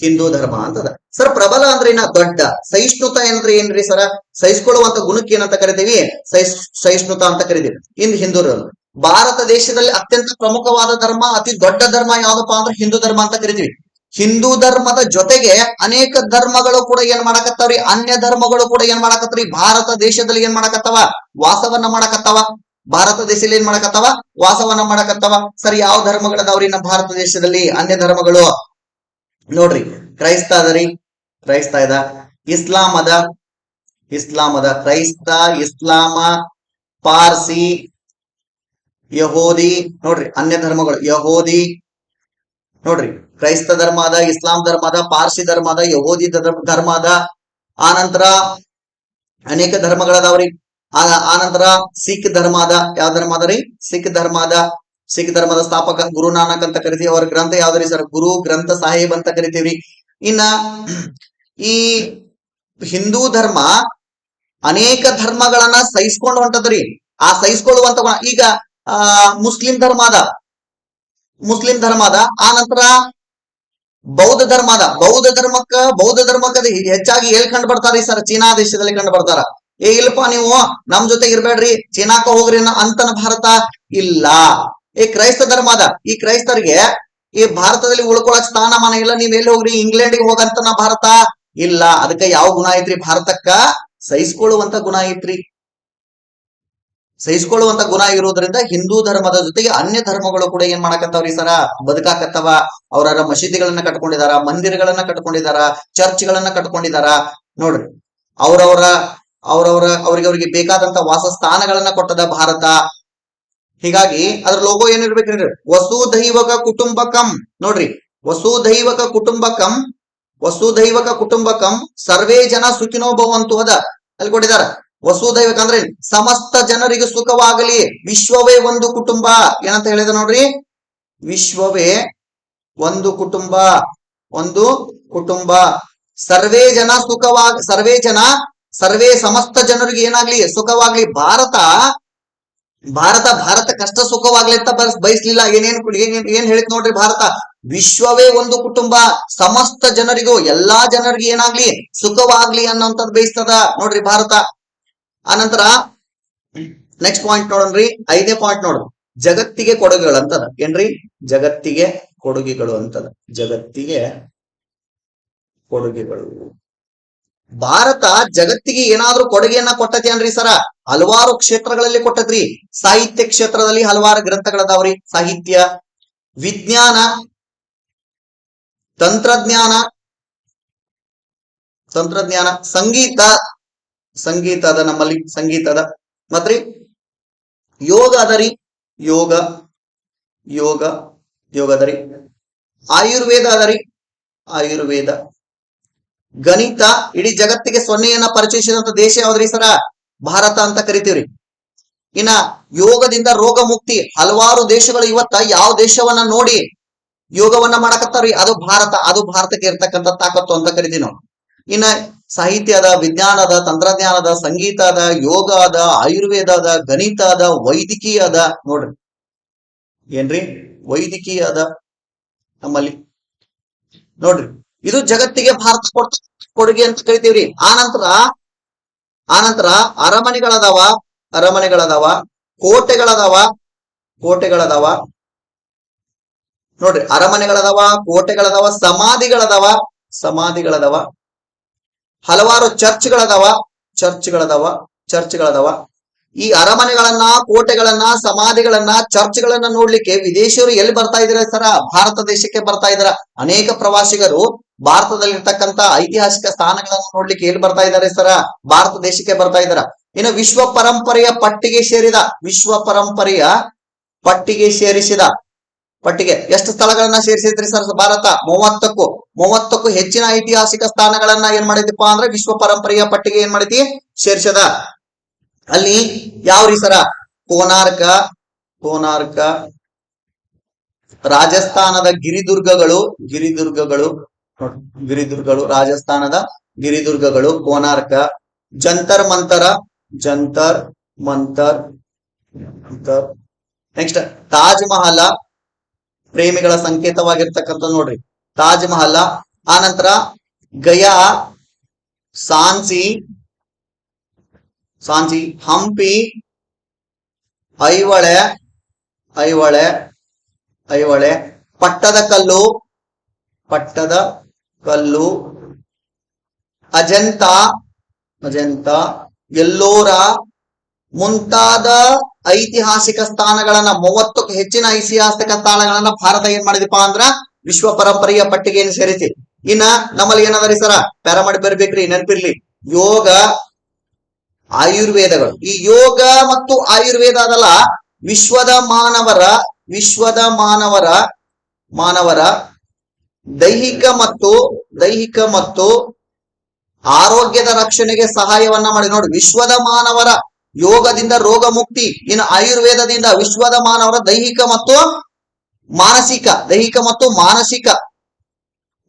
ಹಿಂದೂ ಧರ್ಮ ಅಂತದ. ಸರ್, ಪ್ರಬಲ ಅಂದ್ರೆ ದೊಡ್ಡ, ಸಹಿಷ್ಣುತಾ ಅಂದ್ರೆ ಏನ್ರಿ ಸರ? ಸಹಿಸ್ಕೊಳ್ಳುವಂತ ಗುಣಕ್ಕೆ ಏನಂತ ಕರಿತೀವಿ? ಸಹಿಷ್ಣುತಾ ಅಂತ ಕರಿತೀವಿ. ಇನ್ನು ಹಿಂದೂ ಭಾರತ ದೇಶದಲ್ಲಿ ಅತ್ಯಂತ ಪ್ರಮುಖವಾದ ಧರ್ಮ, ಅತಿ ದೊಡ್ಡ ಧರ್ಮ ಯಾವ್ದಪ್ಪ ಅಂದ್ರೆ ಹಿಂದೂ ಧರ್ಮ ಅಂತ ಕರಿತೀವಿ. ಹಿಂದೂ ಧರ್ಮದ ಜೊತೆಗೆ ಅನೇಕ ಧರ್ಮಗಳು ಕೂಡ ಏನ್ ಮಾಡಕತ್ತಾವ್ರಿ? ಅನ್ಯ ಧರ್ಮಗಳು ಕೂಡ ಏನ್ ಮಾಡಕತ್ರಿ? ಭಾರತ ದೇಶದಲ್ಲಿ ಏನ್ ಮಾಡಕತ್ತಾವ? ವಾಸವನ್ನ ಮಾಡಕತ್ತಾವ. ಭಾರತ ದೇಶದಲ್ಲಿ ಏನ್ ಮಾಡಕತ್ತಾವ? ವಾಸವನ್ನ ಮಾಡಕತ್ತಾವ. ಸರಿ, ಯಾವ ಧರ್ಮಗಳದಾವ್ರಿ ನಮ್ಮ ಭಾರತ ದೇಶದಲ್ಲಿ? ಅನ್ಯ ಧರ್ಮಗಳು ನೋಡ್ರಿ, ಕ್ರೈಸ್ತ ಅದರಿ, ಕ್ರೈಸ್ತ ಇದ. ಇಸ್ಲಾಂ ಅದ, ಕ್ರೈಸ್ತ, ಇಸ್ಲಾಮ, ಪಾರ್ಸಿ, ಯಹೂದಿ ನೋಡ್ರಿ, ಅನ್ಯ ಧರ್ಮಗಳು. ಯಹೂದಿ ನೋಡ್ರಿ, ಕ್ರೈಸ್ತ ಧರ್ಮ ಅದ, ಇಸ್ಲಾಂ ಧರ್ಮ ಅದ, ಪಾರ್ಸಿ ಧರ್ಮ ಅದ, ಯಹೂದಿ ಧರ್ಮ ಅದ. ಆ ನಂತರ ಅನೇಕ ಧರ್ಮಗಳದಾವ್ರಿ. ಆ ನಂತರ ಸಿಖ್ ಧರ್ಮ ಅದ. ಯಾವ ಧರ್ಮ ಅದ ರೀ? ಸಿಖ್ ಧರ್ಮ ಅದ. ಸಿಖ್ ಧರ್ಮದ ಸ್ಥಾಪಕ ಗುರು ನಾನಕ್ ಅಂತ ಕರಿತೀವಿ. ಅವ್ರ ಗ್ರಂಥ ಯಾವ್ದ್ರಿ ಸರ್? ಗುರು ಗ್ರಂಥ ಸಾಹಿಬ್ ಅಂತ ಕರಿತೀವ್ರಿ. ಇನ್ನ ಈ ಹಿಂದೂ ಧರ್ಮ ಅನೇಕ ಧರ್ಮಗಳನ್ನ ಸಹಿಸ್ಕೊಂಡು ಹೊಂಟದ್ರಿ. ಆ ಸಹಿಸ್ಕೊಳ್ಳುವಂತ ಈಗ ಮುಸ್ಲಿಂ ಧರ್ಮ ಅದ. ಆ ನಂತರ ಬೌದ್ಧ ಧರ್ಮ ಅದ. ಬೌದ್ಧ ಧರ್ಮಕ್ಕ ಹೆಚ್ಚಾಗಿ ಎಲ್ಲಿ ಕಂಡು ಬರ್ತಾರ ಸರ್? ಚೀನಾ ದೇಶದಲ್ಲಿ ಕಂಡು ಬರ್ತಾರ. ಇಲ್ಲಪ್ಪ, ನೀವು ನಮ್ ಜೊತೆ ಇರ್ಬೇಡ್ರಿ, ಚೀನಾಕ ಹೋಗ್ರಿ ಅಂತನ ಭಾರತ ಇಲ್ಲ. ಕ್ರೈಸ್ತ ಧರ್ಮ ಅದ. ಈ ಕ್ರೈಸ್ತರಿಗೆ ಈ ಭಾರತದಲ್ಲಿ ಉಳ್ಕೊಳಕ್ ಸ್ಥಾನಮಾನ ಇಲ್ಲ. ನೀವ್ ಎಲ್ಲಿ ಹೋಗ್ರಿ? ಇಂಗ್ಲೆಂಡ್ಗೆ ಹೋಗಂತನ ಭಾರತ ಇಲ್ಲ. ಅದಕ್ಕೆ ಯಾವ ಗುಣ ಐತ್ರಿ ಭಾರತಕ್ಕ? ಸಹಿಸ್ಕೊಳ್ಳುವಂತ ಗುಣ ಐತ್ರಿ. ಸಹಿಸ್ಕೊಳ್ಳುವಂತ ಗುಣ ಇರೋದ್ರಿಂದ ಹಿಂದೂ ಧರ್ಮದ ಜೊತೆಗೆ ಅನ್ಯ ಧರ್ಮಗಳು ಕೂಡ ಏನ್ ಮಾಡಕತ್ತಾವ್ರಿ ಸರ? ಬದುಕಾಕತ್ತವ. ಅವರ ಮಸೀದಿಗಳನ್ನ ಕಟ್ಕೊಂಡಿದಾರ, ಮಂದಿರಗಳನ್ನ ಕಟ್ಕೊಂಡಿದಾರ, ಚರ್ಚ್ಗಳನ್ನ ಕಟ್ಕೊಂಡಿದಾರ. ನೋಡ್ರಿ, ಅವ್ರವರ ಅವ್ರಿಗೆ ಬೇಕಾದಂತ ವಾಸಸ್ಥಾನಗಳನ್ನ ಕೊಟ್ಟದ ಭಾರತ. ಹೀಗಾಗಿ ಅದ್ರ ಲೋಗೋ ಏನಿರ್ಬೇಕ್ರಿ, ವಸುಧೈವಕ ಕುಟುಂಬಕಂ. ನೋಡ್ರಿ, ವಸುಧೈವಕ ಕುಟುಂಬಕಂ, ವಸುಧೈವಕ ಕುಟುಂಬಕಂ ಸರ್ವೇ ಜನ ಸುಖಿನೋ ಭವಂತು ಅದ ಅಲ್ಲಿ ಕೊಟ್ಟಿದಾರ. ವಸುದೈವಕ ಅಂದ್ರೆ ಸಮಸ್ತ ಜನರಿಗೆ ಸುಖವಾಗಲಿ, ವಿಶ್ವವೇ ಒಂದು ಕುಟುಂಬ ಏನಂತ ಹೇಳಿದ ನೋಡ್ರಿ, ವಿಶ್ವವೇ ಒಂದು ಕುಟುಂಬ, ಒಂದು ಕುಟುಂಬ. ಸರ್ವೇ ಜನ ಸರ್ವೇ ಸಮಸ್ತ ಜನರಿಗೆ ಏನಾಗ್ಲಿ, ಸುಖವಾಗ್ಲಿ. ಭಾರತ ಕಷ್ಟ ಸುಖವಾಗ್ಲಿ ಅಂತ ಬಯಸ್ಲಿಲ್ಲ. ಏನ್ ಹೇಳಿತ್ ನೋಡ್ರಿ, ಭಾರತ ವಿಶ್ವವೇ ಒಂದು ಕುಟುಂಬ, ಸಮಸ್ತ ಜನರಿಗೂ ಎಲ್ಲಾ ಜನರಿಗೆ ಏನಾಗ್ಲಿ, ಸುಖವಾಗ್ಲಿ ಅನ್ನೋಂಥದ್ದು ಬಯಸ್ತದ ನೋಡ್ರಿ ಭಾರತ. ಆನಂತರ ನೆಕ್ಸ್ಟ್ ಪಾಯಿಂಟ್ ನೋಡನ್ರಿ, 5ನೇ ಪಾಯಿಂಟ್ ನೋಡ್ರಿ, ಜಗತ್ತಿಗೆ ಕೊಡುಗೆಗಳು ಅಂತದ. ಏನ್ರಿ, ಜಗತ್ತಿಗೆ ಕೊಡುಗೆಗಳು ಅಂತದ. ಜಗತ್ತಿಗೆ ಕೊಡುಗೆಗಳು. ಭಾರತ ಜಗತ್ತಿಗೆ ಏನಾದ್ರೂ ಕೊಡುಗೆಯನ್ನ ಕೊಟ್ಟತಿ ಅನ್ರಿ ಸರ? ಹಲವಾರು ಕ್ಷೇತ್ರಗಳಲ್ಲಿ ಕೊಟ್ಟದ್ರಿ. ಸಾಹಿತ್ಯ ಕ್ಷೇತ್ರದಲ್ಲಿ ಹಲವಾರು ಗ್ರಂಥಗಳದಾವ್ರಿ. ಸಾಹಿತ್ಯ, ವಿಜ್ಞಾನ, ತಂತ್ರಜ್ಞಾನ, ಸಂಗೀತ ಅದ ನಮ್ಮಲ್ಲಿ, ಸಂಗೀತ ಅದ. ಮತ್ರಿ ಯೋಗ ಅದರಿ, ಯೋಗ ಅದರಿ. ಆಯುರ್ವೇದ ಅದರಿ, ಆಯುರ್ವೇದ. ಗಣಿತ, ಇಡೀ ಜಗತ್ತಿಗೆ ಸೊನ್ನೆಯನ್ನ ಪರಿಚಯಿಸಿದಂತ ದೇಶ ಯಾವ್ದ್ರಿ ಸರ? ಭಾರತ ಅಂತ ಕರಿತೀವ್ರಿ. ಇನ್ನ ಯೋಗದಿಂದ ರೋಗ ಮುಕ್ತಿ, ಹಲವಾರು ದೇಶಗಳು ಇವತ್ತ ಯಾವ ದೇಶವನ್ನ ನೋಡಿ ಯೋಗವನ್ನ ಮಾಡಕತ್ತಾವ್ರಿ? ಅದು ಭಾರತ. ಅದು ಭಾರತಕ್ಕೆ ಇರ್ತಕ್ಕಂಥ ತಾಕತ್ತು ಅಂತ ಕರಿತೀವಿ ನಾವು. ಇನ್ನ ಸಾಹಿತ್ಯ ಅದ, ವಿಜ್ಞಾನ ಅದ, ತಂತ್ರಜ್ಞಾನ ಅದ, ಸಂಗೀತ ಅದ, ಯೋಗ ಅದ, ಆಯುರ್ವೇದ ಅದ, ಗಣಿತ ಅದ, ವೈದ್ಯಕೀಯ ಅದ. ನೋಡ್ರಿ ಏನ್ರಿ, ವೈದ್ಯಕೀಯ ಅದ ನಮ್ಮಲ್ಲಿ. ನೋಡ್ರಿ, ಇದು ಜಗತ್ತಿಗೆ ಭಾರತ ಕೊಟ್ಟ ಕೊಡುಗೆ ಅಂತ ಕರಿತೀವ್ರಿ. ಆನಂತರ ಅರಮನೆಗಳದಾವ, ಕೋಟೆಗಳದಾವ. ನೋಡ್ರಿ, ಅರಮನೆಗಳದಾವ, ಕೋಟೆಗಳದಾವ, ಸಮಾಧಿಗಳದಾವ, ಹಲವಾರು ಚರ್ಚ್ಗಳದಾವ. ಈ ಅರಮನೆಗಳನ್ನ, ಕೋಟೆಗಳನ್ನ, ಸಮಾಧಿಗಳನ್ನ, ಚರ್ಚ್ಗಳನ್ನ ನೋಡ್ಲಿಕ್ಕೆ ವಿದೇಶಿಯರು ಎಲ್ಲಿ ಬರ್ತಾ ಇದಾರೆ ಸರ? ಭಾರತ ದೇಶಕ್ಕೆ ಬರ್ತಾ ಇದಾರ. ಅನೇಕ ಪ್ರವಾಸಿಗರು ಭಾರತದಲ್ಲಿರ್ತಕ್ಕಂಥ ಐತಿಹಾಸಿಕ ಸ್ಥಾನಗಳನ್ನು ನೋಡ್ಲಿಕ್ಕೆ ಎಲ್ಲಿ ಬರ್ತಾ ಇದ್ದಾರೆ ಸರ? ಭಾರತ ದೇಶಕ್ಕೆ ಬರ್ತಾ ಇದಾರ. ಇನ್ನು ವಿಶ್ವ ಪರಂಪರೆಯ ಪಟ್ಟಿಗೆ ಎಷ್ಟು ಸ್ಥಳಗಳನ್ನ ಸೇರಿಸಿದ್ರಿ ಸರ್ ಭಾರತ? 30ಕ್ಕೂ ಹೆಚ್ಚಿನ ಐತಿಹಾಸಿಕ ಸ್ಥಾನಗಳನ್ನ ಏನ್ ಮಾಡಿದಪ್ಪ ಅಂದ್ರೆ ವಿಶ್ವ ಪರಂಪರೆಯ ಪಟ್ಟಿಗೆ ಏನ್ ಮಾಡೈತಿ, ಸೇರ್ಸದ. ಅಲ್ಲಿ ಯಾವ್ರಿ ಸರ? ಕೋನಾರ್ಕ, ರಾಜಸ್ಥಾನದ ಗಿರಿದುರ್ಗಗಳು, ರಾಜಸ್ಥಾನದ ಗಿರಿದುರ್ಗಗಳು, ಕೋನಾರ್ಕ. ಜಂತರ್ ಮಂತರ್. ನೆಕ್ಸ್ಟ್ ತಾಜ್ ಮಹಲ, ಪ್ರೇಮಿಗಳ ಸಂಕೇತವಾಗಿರ್ತಕ್ಕಂಥ ನೋಡ್ರಿ ತಾಜ್ ಮಹಲ. ಆನಂತರ ಗಯಾ, ಸಾಂಚಿ, ಹಂಪಿ, ಐಹೊಳೆ, ಪಟ್ಟದಕಲ್ಲು, ಅಜಂತ, ಎಲ್ಲೋರ ಮುಂತಾದ ಐತಿಹಾಸಿಕ ಸ್ಥಾನಗಳನ್ನ 30ಕ್ಕೂ ಹೆಚ್ಚಿನ ಐತಿಹಾಸಿಕ ಸ್ಥಾನಗಳನ್ನ ಭಾರತ ಏನ್ ಮಾಡಿದಪ್ಪ ಅಂದ್ರ ವಿಶ್ವ ಪರಂಪರೆಯ ಪಟ್ಟಿಗೆ ಏನ್ ಸೇರಿಸಿ. ಇನ್ನ ನಮ್ಮಲ್ಲಿ ಏನದರಿ ಸರ? ಪ್ಯಾರಾಮಡಿ ಬರ್ಬೇಕ್ರಿ, ನೆನಪಿರ್ಲಿ. ಯೋಗ, ಆಯುರ್ವೇದಗಳು. ಈ ಯೋಗ ಮತ್ತು ಆಯುರ್ವೇದ ಅದಲ್ಲ, ವಿಶ್ವದ ಮಾನವರ ದೈಹಿಕ ಮತ್ತು ಆರೋಗ್ಯದ ರಕ್ಷಣೆಗೆ ಸಹಾಯವನ್ನ ಮಾಡಿ. ನೋಡಿ, ವಿಶ್ವದ ಮಾನವರ ಯೋಗದಿಂದ ರೋಗ ಮುಕ್ತಿ, ಇನ್ನು ಆಯುರ್ವೇದದಿಂದ ವಿಶ್ವದ ಮಾನವರ ದೈಹಿಕ ಮತ್ತು ಮಾನಸಿಕ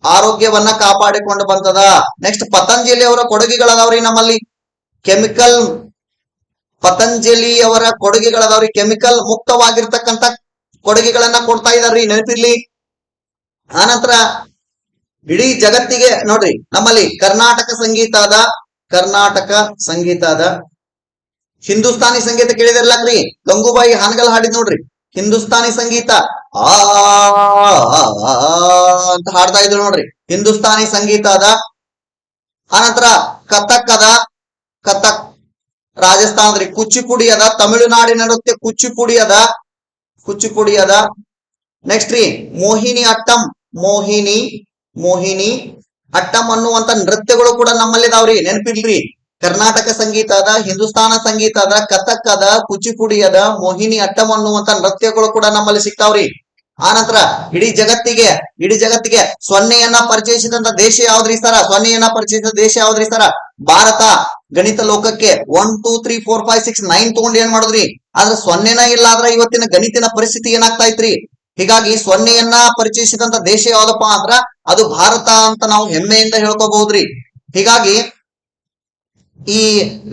ಆರೋಗ್ಯವನ್ನ ಕಾಪಾಡಿಕೊಂಡು ಬಂತದ. ನೆಕ್ಸ್ಟ್ ಪತಂಜಲಿ ಅವರ ಕೊಡುಗೆಗಳದಾವ್ರಿ ನಮ್ಮಲ್ಲಿ. ಪತಂಜಲಿ ಅವರ ಕೊಡುಗೆಗಳದಾವ್ರಿ. ಕೆಮಿಕಲ್ ಮುಕ್ತವಾಗಿರ್ತಕ್ಕಂಥ ಕೊಡುಗೆಗಳನ್ನ ಕೊಡ್ತಾ ಇದಾರ್ರಿ, ನೆನಪಿರ್ಲಿ. ಆನಂತರ ಇಡೀ ಜಗತ್ತಿಗೆ ನೋಡ್ರಿ ನಮ್ಮಲ್ಲಿ ಕರ್ನಾಟಕ ಸಂಗೀತ ಅದ. ಹಿಂದೂಸ್ತಾನಿ ಸಂಗೀತ ಕೇಳಿದಿರ್ಲಕ್ರಿ, ಗಂಗೂಬಾಯಿ ಹಾನಗಲ್ ಹಾಡಿದ್ ನೋಡ್ರಿ ಹಿಂದೂಸ್ತಾನಿ ಸಂಗೀತ. ಅಂತ ಹಾಡ್ತಾ ಇದ್ರು ನೋಡ್ರಿ, ಹಿಂದೂಸ್ತಾನಿ ಸಂಗೀತ ಅದ. ಆನಂತರ ಕಥಕ್ ರಾಜಸ್ಥಾನದ್ರಿ. ಕುಚಿಪುಡಿ ಅದ, ತಮಿಳುನಾಡಿನ ನೃತ್ಯ ಕುಚಿಪುಡಿ ಅದ. ನೆಕ್ಸ್ಟ್ ರೀ ಮೋಹಿನಿ ಅಟ್ಟಂ ಅನ್ನುವಂತ ನೃತ್ಯಗಳು ಕೂಡ ನಮ್ಮಲ್ಲಿದಾವ್ರಿ, ನೆನಪಿಲ್ರಿ. ಕರ್ನಾಟಕ ಸಂಗೀತ ಅದ, ಹಿಂದೂಸ್ತಾನ ಸಂಗೀತ ಅದ, ಕಥಕ್ ಅದ, ಕುಚಿಪುಡಿ ಅದ, ಮೋಹಿನಿ ಅಟ್ಟಂ ಅನ್ನುವಂತ ನೃತ್ಯಗಳು ಕೂಡ ನಮ್ಮಲ್ಲಿ ಸಿಗ್ತಾವ್ರಿ. ಆನಂತರ ಇಡೀ ಜಗತ್ತಿಗೆ ಸೊನ್ನೆಯನ್ನ ಪರಿಚಯಿಸಿದಂತ ದೇಶ ಯಾವ್ದ್ರಿ ಸರ? ಸೊನ್ನೆಯನ್ನ ಪರಿಚಯಿಸಿದ ದೇಶ ಯಾವ್ದ್ರಿ ಸರ? ಭಾರತ. ಗಣಿತ ಲೋಕಕ್ಕೆ 1 2 3 4 5 6 9 ತಗೊಂಡು ಏನ್ ಮಾಡುದ್ರಿ? ಆದ್ರೆ ಸೊನ್ನೆನ ಇಲ್ಲ ಆದ್ರೆ ಇವತ್ತಿನ ಗಣಿತಿನ ಪರಿಸ್ಥಿತಿ ಏನಾಗ್ತಾ ಇತ್ರಿ? ಹೀಗಾಗಿ ಸೊನ್ನೆಯನ್ನ ಪರಿಚಯಿಸಿದಂತ ದೇಶ ಯಾವ್ದಪ್ಪ ಅಂದ್ರ ಅದು ಭಾರತ ಅಂತ ನಾವು ಹೆಮ್ಮೆಯಿಂದ ಹೇಳ್ಕೋಬಹುದ್ರಿ. ಹೀಗಾಗಿ ಈ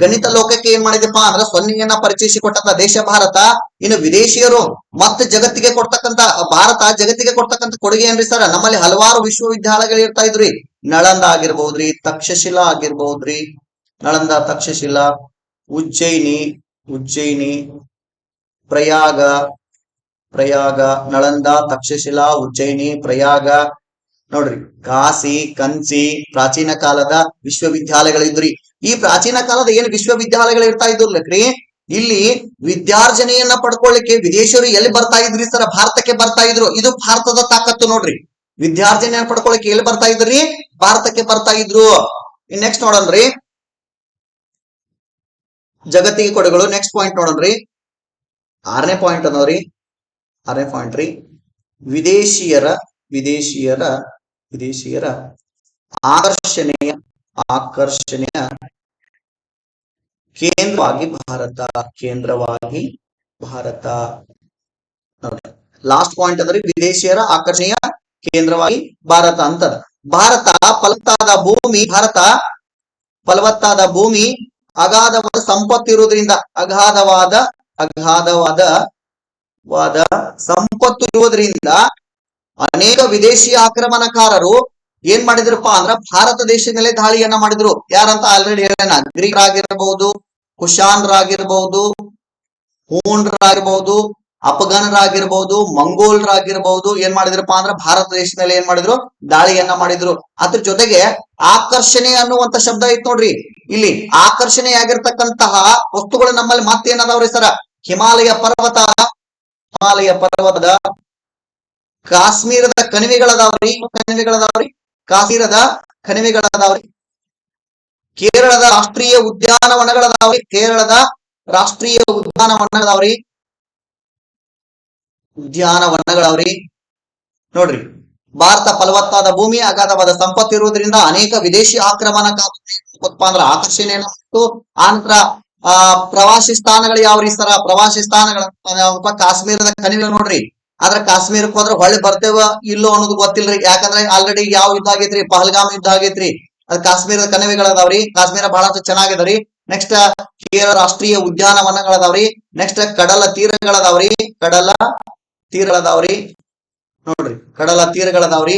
ಗಣಿತ ಲೋಕಕ್ಕೆ ಏನ್ ಮಾಡಿದಪ್ಪ ಅಂದ್ರ ಸೊನ್ನೆಯನ್ನ ಪರಿಚಯಿಸಿ ಕೊಟ್ಟಂತ ದೇಶ ಭಾರತ. ಇನ್ನು ವಿದೇಶಿಯರು ಮತ್ತೆ ಜಗತ್ತಿಗೆ ಕೊಡ್ತಕ್ಕಂತ ಭಾರತ ಜಗತ್ತಿಗೆ ಕೊಡ್ತಕ್ಕಂತ ಕೊಡುಗೆ ಏನ್ರಿ ಸರ್? ನಮ್ಮಲ್ಲಿ ಹಲವಾರು ವಿಶ್ವವಿದ್ಯಾಲಯಗಳು ಇರ್ತಾ ಇದ್ರಿ. ನಳಂದ ಆಗಿರ್ಬಹುದ್ರಿ, ತಕ್ಷಶಿಲಾ ಆಗಿರ್ಬಹುದ್ರಿ, ನಳಂದ, ತಕ್ಷಶಿಲಾ, ಉಜ್ಜಯಿನಿ, ಪ್ರಯಾಗ, ನಳಂದ, ತಕ್ಷಶಿಲಾ, ಉಜ್ಜಯಿನಿ, ಪ್ರಯಾಗ, ನೋಡ್ರಿ, ಕಾಶಿ, ಕಂಚಿ ಪ್ರಾಚೀನ ಕಾಲದ ವಿಶ್ವವಿದ್ಯಾಲಯಗಳಿದ್ರಿ. ಈ ಪ್ರಾಚೀನ ಕಾಲದ ಏನು ವಿಶ್ವವಿದ್ಯಾಲಯಗಳು ಇರ್ತಾ ಇದ್ರಲ್ರಿ, ಇಲ್ಲಿ ವಿದ್ಯಾರ್ಜನೆಯನ್ನ ಪಡ್ಕೊಳ್ಳಿಕ್ಕೆ ವಿದೇಶಿಯರು ಎಲ್ಲಿ ಬರ್ತಾ ಇದ್ರಿ ಸರ್? ಭಾರತಕ್ಕೆ ಬರ್ತಾ ಇದ್ರು. ಇದು ಭಾರತದ ತಾಕತ್ತು ನೋಡ್ರಿ. ವಿದ್ಯಾರ್ಜನೆಯನ್ನ ಪಡ್ಕೊಳ್ಳಿಕ್ಕೆ ಎಲ್ಲಿ ಬರ್ತಾ ಇದ್ರಿ? ಭಾರತಕ್ಕೆ ಬರ್ತಾ ಇದ್ರು. ನೆಕ್ಸ್ಟ್ ನೋಡನ್ರಿ, ಜಗತ್ತಿಗೆ ಕೊಡುಗಳು. ನೆಕ್ಸ್ಟ್ ಪಾಯಿಂಟ್ ನೋಡನ್ರಿ, 6ನೇ ಪಾಯಿಂಟ್ ಅನ್ನೋರಿ, 6ನೇ ಪಾಯಿಂಟ್ ರೀ, ವಿದೇಶಿಯರ ಆಕರ್ಷಣೆಯ ಕೇಂದ್ರವಾಗಿ ಭಾರತ. ಲಾಸ್ಟ್ ಪಾಯಿಂಟ್ ಅಂದ್ರೆ ವಿದೇಶಿಯರ ಆಕರ್ಷಣೆಯ ಕೇಂದ್ರವಾಗಿ ಭಾರತ ಅಂತ. ಭಾರತ ಫಲವತ್ತಾದ ಭೂಮಿ, ಅಗಾಧವಾದ ಸಂಪತ್ತು ಇರುವುದರಿಂದ, ಅಗಾಧವಾದ ಸಂಪತ್ತು ಇರುವುದರಿಂದ ಅನೇಕ ವಿದೇಶಿ ಆಕ್ರಮಣಕಾರರು ಏನ್ ಮಾಡಿದ್ರಪ್ಪ ಅಂದ್ರ ಭಾರತ ದೇಶದ ಮೇಲೆ ದಾಳಿಯನ್ನ ಮಾಡಿದ್ರು. ಯಾರಂತ ಆಲ್ರೆಡಿ ಹೇಳೋಣ, ಗ್ರೀಕರಾಗಿರ್ಬಹುದು, ಕುಶಾನ್ರಾಗಿರ್ಬಹುದು, ಹೂಣ್ರಾಗಿರ್ಬಹುದು, ಅಫ್ಘಾನರಾಗಿರ್ಬಹುದು, ಮಂಗೋಲ್ರಾಗಿರ್ಬಹುದು, ಏನ್ ಮಾಡಿದ್ರಪ್ಪ ಅಂದ್ರ ಭಾರತ ದೇಶದ ಮೇಲೆ ಏನ್ ಮಾಡಿದ್ರು? ದಾಳಿಯನ್ನ ಮಾಡಿದ್ರು. ಅದ್ರ ಜೊತೆಗೆ ಆಕರ್ಷಣೆ ಅನ್ನುವಂತ ಶಬ್ದ ಐತ್ ನೋಡ್ರಿ. ಇಲ್ಲಿ ಆಕರ್ಷಣೆಯಾಗಿರ್ತಕ್ಕಂತಹ ವಸ್ತುಗಳು ನಮ್ಮಲ್ಲಿ ಮತ್ತೇನದಾವ್ರಿ ಸರ? ಹಿಮಾಲಯ ಪರ್ವತದ ಕಾಶ್ಮೀರದ ಕಣಿವೆಗಳದಾವ್ರಿ, ಕಾಶ್ಮೀರದ ಕಣಿವೆಗಳದಾವ್ರಿ, ಕೇರಳದ ರಾಷ್ಟ್ರೀಯ ಉದ್ಯಾನವನಗಳದಾವ್ರಿ. ನೋಡ್ರಿ, ಭಾರತ ಫಲವತ್ತಾದ ಭೂಮಿ, ಅಗಾಧವಾದ ಸಂಪತ್ತು ಇರುವುದರಿಂದ ಅನೇಕ ವಿದೇಶಿ ಆಕ್ರಮಣಕಾರರು ಆಕರ್ಷಣೆಯನ್ನು. ಆನಂತರ ಪ್ರವಾಸಿ ಸ್ಥಾನಗಳು ಯಾವ್ರಿ ಸರ? ಪ್ರವಾಸಿ ಸ್ಥಾನಗಳ ಕಾಶ್ಮೀರದ ಕಣಿವೆ ನೋಡ್ರಿ. ಆದ್ರ ಕಾಶ್ಮೀರಕ್ಕೆ ಹೋದ್ರೆ ಹೊಳ್ಳಿ ಬರ್ತೇವ ಇಲ್ಲೋ ಅನ್ನೋದು ಗೊತ್ತಿಲ್ರಿ. ಯಾಕಂದ್ರೆ ಆಲ್ರೆಡಿ ಯಾವ ಯುದ್ಧ ಆಗೈತ್ರಿ? ಪಹಲ್ಗಾಮ್ ಯುದ್ಧ ಆಗೈತ್ರಿ. ಅದ್ ಕಾಶ್ಮೀರದ ಕಣಿವೆಗಳದಾವ್ರಿ. ಕಾಶ್ಮೀರ ಬಹಳಷ್ಟು ಚೆನ್ನಾಗಿದವ್ರಿ. ನೆಕ್ಸ್ಟ್ ಕೇರಳ ರಾಷ್ಟ್ರೀಯ ಉದ್ಯಾನವನಗಳದಾವ್ರಿ. ನೆಕ್ಸ್ಟ್ ಕಡಲ ತೀರಗಳದಾವ್ರಿ. ನೋಡ್ರಿ, ಕಡಲ ತೀರಗಳದಾವ್ರಿ.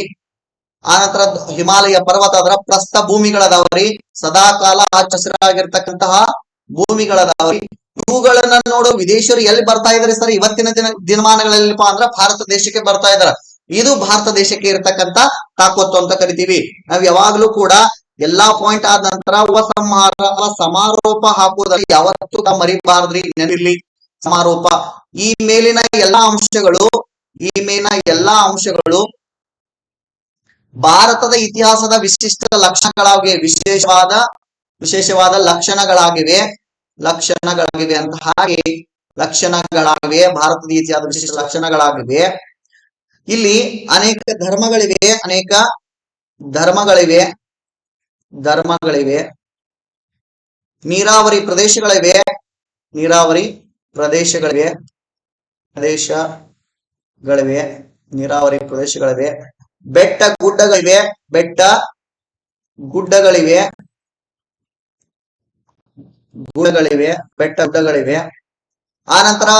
ಆನಂತರ ಹಿಮಾಲಯ ಪರ್ವತ ಅದರ ಪ್ರಸ್ಥ ಭೂಮಿಗಳದಾವ್ರಿ. ಸದಾಕಾಲ ಹಚ್ಚ ಹಸಿರಾಗಿರ್ತಕ್ಕಂತಹ ಭೂಮಿಗಳದಾವ್ರಿ. ಇವುಗಳನ್ನ ನೋಡು ವಿದೇಶಿಯರು ಎಲ್ಲಿ ಬರ್ತಾ ಇದಾರೆ ಸರ್? ಇವತ್ತಿನ ದಿನಮಾನಗಳಲ್ಲಿಪ್ಪ ಅಂದ್ರ ಭಾರತ ದೇಶಕ್ಕೆ ಬರ್ತಾ ಇದಾರ. ಇದು ಭಾರತ ದೇಶಕ್ಕೆ ಇರತಕ್ಕಂತ ತಾಕತ್ತು ಅಂತ ಕರಿತೀವಿ. ನಾವ್ ಯಾವಾಗ್ಲೂ ಕೂಡ ಎಲ್ಲಾ ಪಾಯಿಂಟ್ ಆದ ನಂತರ ಸಮಾರೋಪ ಹಾಕುವುದರಲ್ಲಿ ಯಾವತ್ತೂ ಮರಿಬಾರ್ದ್ರಿ, ನೆನಪಿರ್ಲಿ. ಸಮಾರೋಪ. ಈ ಮೇಲಿನ ಎಲ್ಲಾ ಅಂಶಗಳು ಭಾರತದ ಇತಿಹಾಸದ ವಿಶಿಷ್ಟ ಲಕ್ಷಣಗಳಾಗಿವೆ, ವಿಶೇಷವಾದ ಲಕ್ಷಣಗಳಾಗಿವೆ ಅಂತ. ಹಾಗೆ ಲಕ್ಷಣಗಳಾಗಿವೆ, ಭಾರತದ ಇತಿಹಾಸದ ವಿಶಿಷ್ಟ ಲಕ್ಷಣಗಳಾಗಿವೆ. ಇಲ್ಲಿ ಅನೇಕ ಧರ್ಮಗಳಿವೆ, ನೀರಾವರಿ ಪ್ರದೇಶಗಳಿವೆ, ಬೆಟ್ಟ ಗುಡ್ಡಗಳಿವೆ. ಆನಂತರ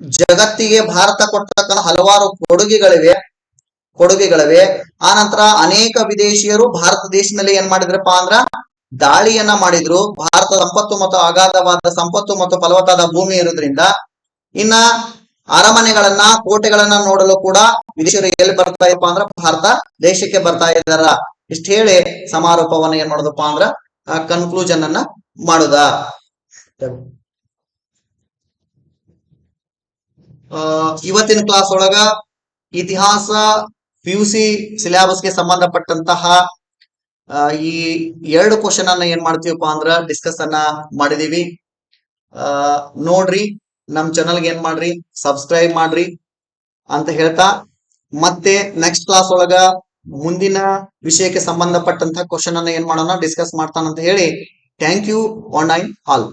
ಜಗತ್ತಿಗೆ ಭಾರತ ಕೊಡ್ತಕ್ಕಂಥ ಹಲವಾರು ಕೊಡುಗೆಗಳಿವೆ. ಆನಂತರ ಅನೇಕ ವಿದೇಶಿಯರು ಭಾರತ ದೇಶದ ಮೇಲೆ ಏನ್ ಮಾಡಿದ್ರಪ್ಪ ಅಂದ್ರ ದಾಳಿಯನ್ನ ಮಾಡಿದ್ರು. ಭಾರತ ಸಂಪತ್ತು ಮತ್ತು ಅಗಾಧವಾದ ಸಂಪತ್ತು ಮತ್ತು ಫಲವತ್ತಾದ ಭೂಮಿ ಇರೋದ್ರಿಂದ. ಇನ್ನ ಅರಮನೆಗಳನ್ನ, ಕೋಟೆಗಳನ್ನ ನೋಡಲು ಕೂಡ ವಿದೇಶಿಯರು ಎಲ್ಲಿ ಬರ್ತಾ ಇರಪ್ಪ ಅಂದ್ರ ಭಾರತ ದೇಶಕ್ಕೆ ಬರ್ತಾ ಇದ್ದಾರ. ಇಷ್ಟ ಹೇಳಿ ಸಮಾರೋಪವನ್ನ ಏನ್ ಮಾಡೋದಪ್ಪ ಅಂದ್ರ ಕನ್ಕ್ಲೂಷನ್ ಅನ್ನ ಮಾಡುದ. ಇವತ್ತಿನ ಕ್ಲಾಸ್ ಒಳಗ ಇತಿಹಾಸ PUC ಸಿಲೆಬಸ್ಗೆ ಸಂಬಂಧಪಟ್ಟಂತಹ ಈ 2 ಕ್ವಶನ್ ಅನ್ನ ಏನ್ ಮಾಡ್ತೀವಪ್ಪ ಅಂದ್ರ ಡಿಸ್ಕಸ್ ಅನ್ನ ಮಾಡಿದೀವಿ. ನೋಡ್ರಿ, ನಮ್ ಚಾನಲ್ಗೆ ಏನ್ ಮಾಡ್ರಿ, ಸಬ್ಸ್ಕ್ರೈಬ್ ಮಾಡ್ರಿ ಅಂತ ಹೇಳ್ತಾ, ಮತ್ತೆ ನೆಕ್ಸ್ಟ್ ಕ್ಲಾಸ್ ಒಳಗ ಮುಂದಿನ ವಿಷಯಕ್ಕೆ ಸಂಬಂಧಪಟ್ಟಂತಹ ಕ್ವಶನ್ ಅನ್ನ ಏನ್ ಮಾಡೋಣ, ಡಿಸ್ಕಸ್ ಮಾಡ್ತಾನಂತ ಹೇಳಿ, thank you, one and all.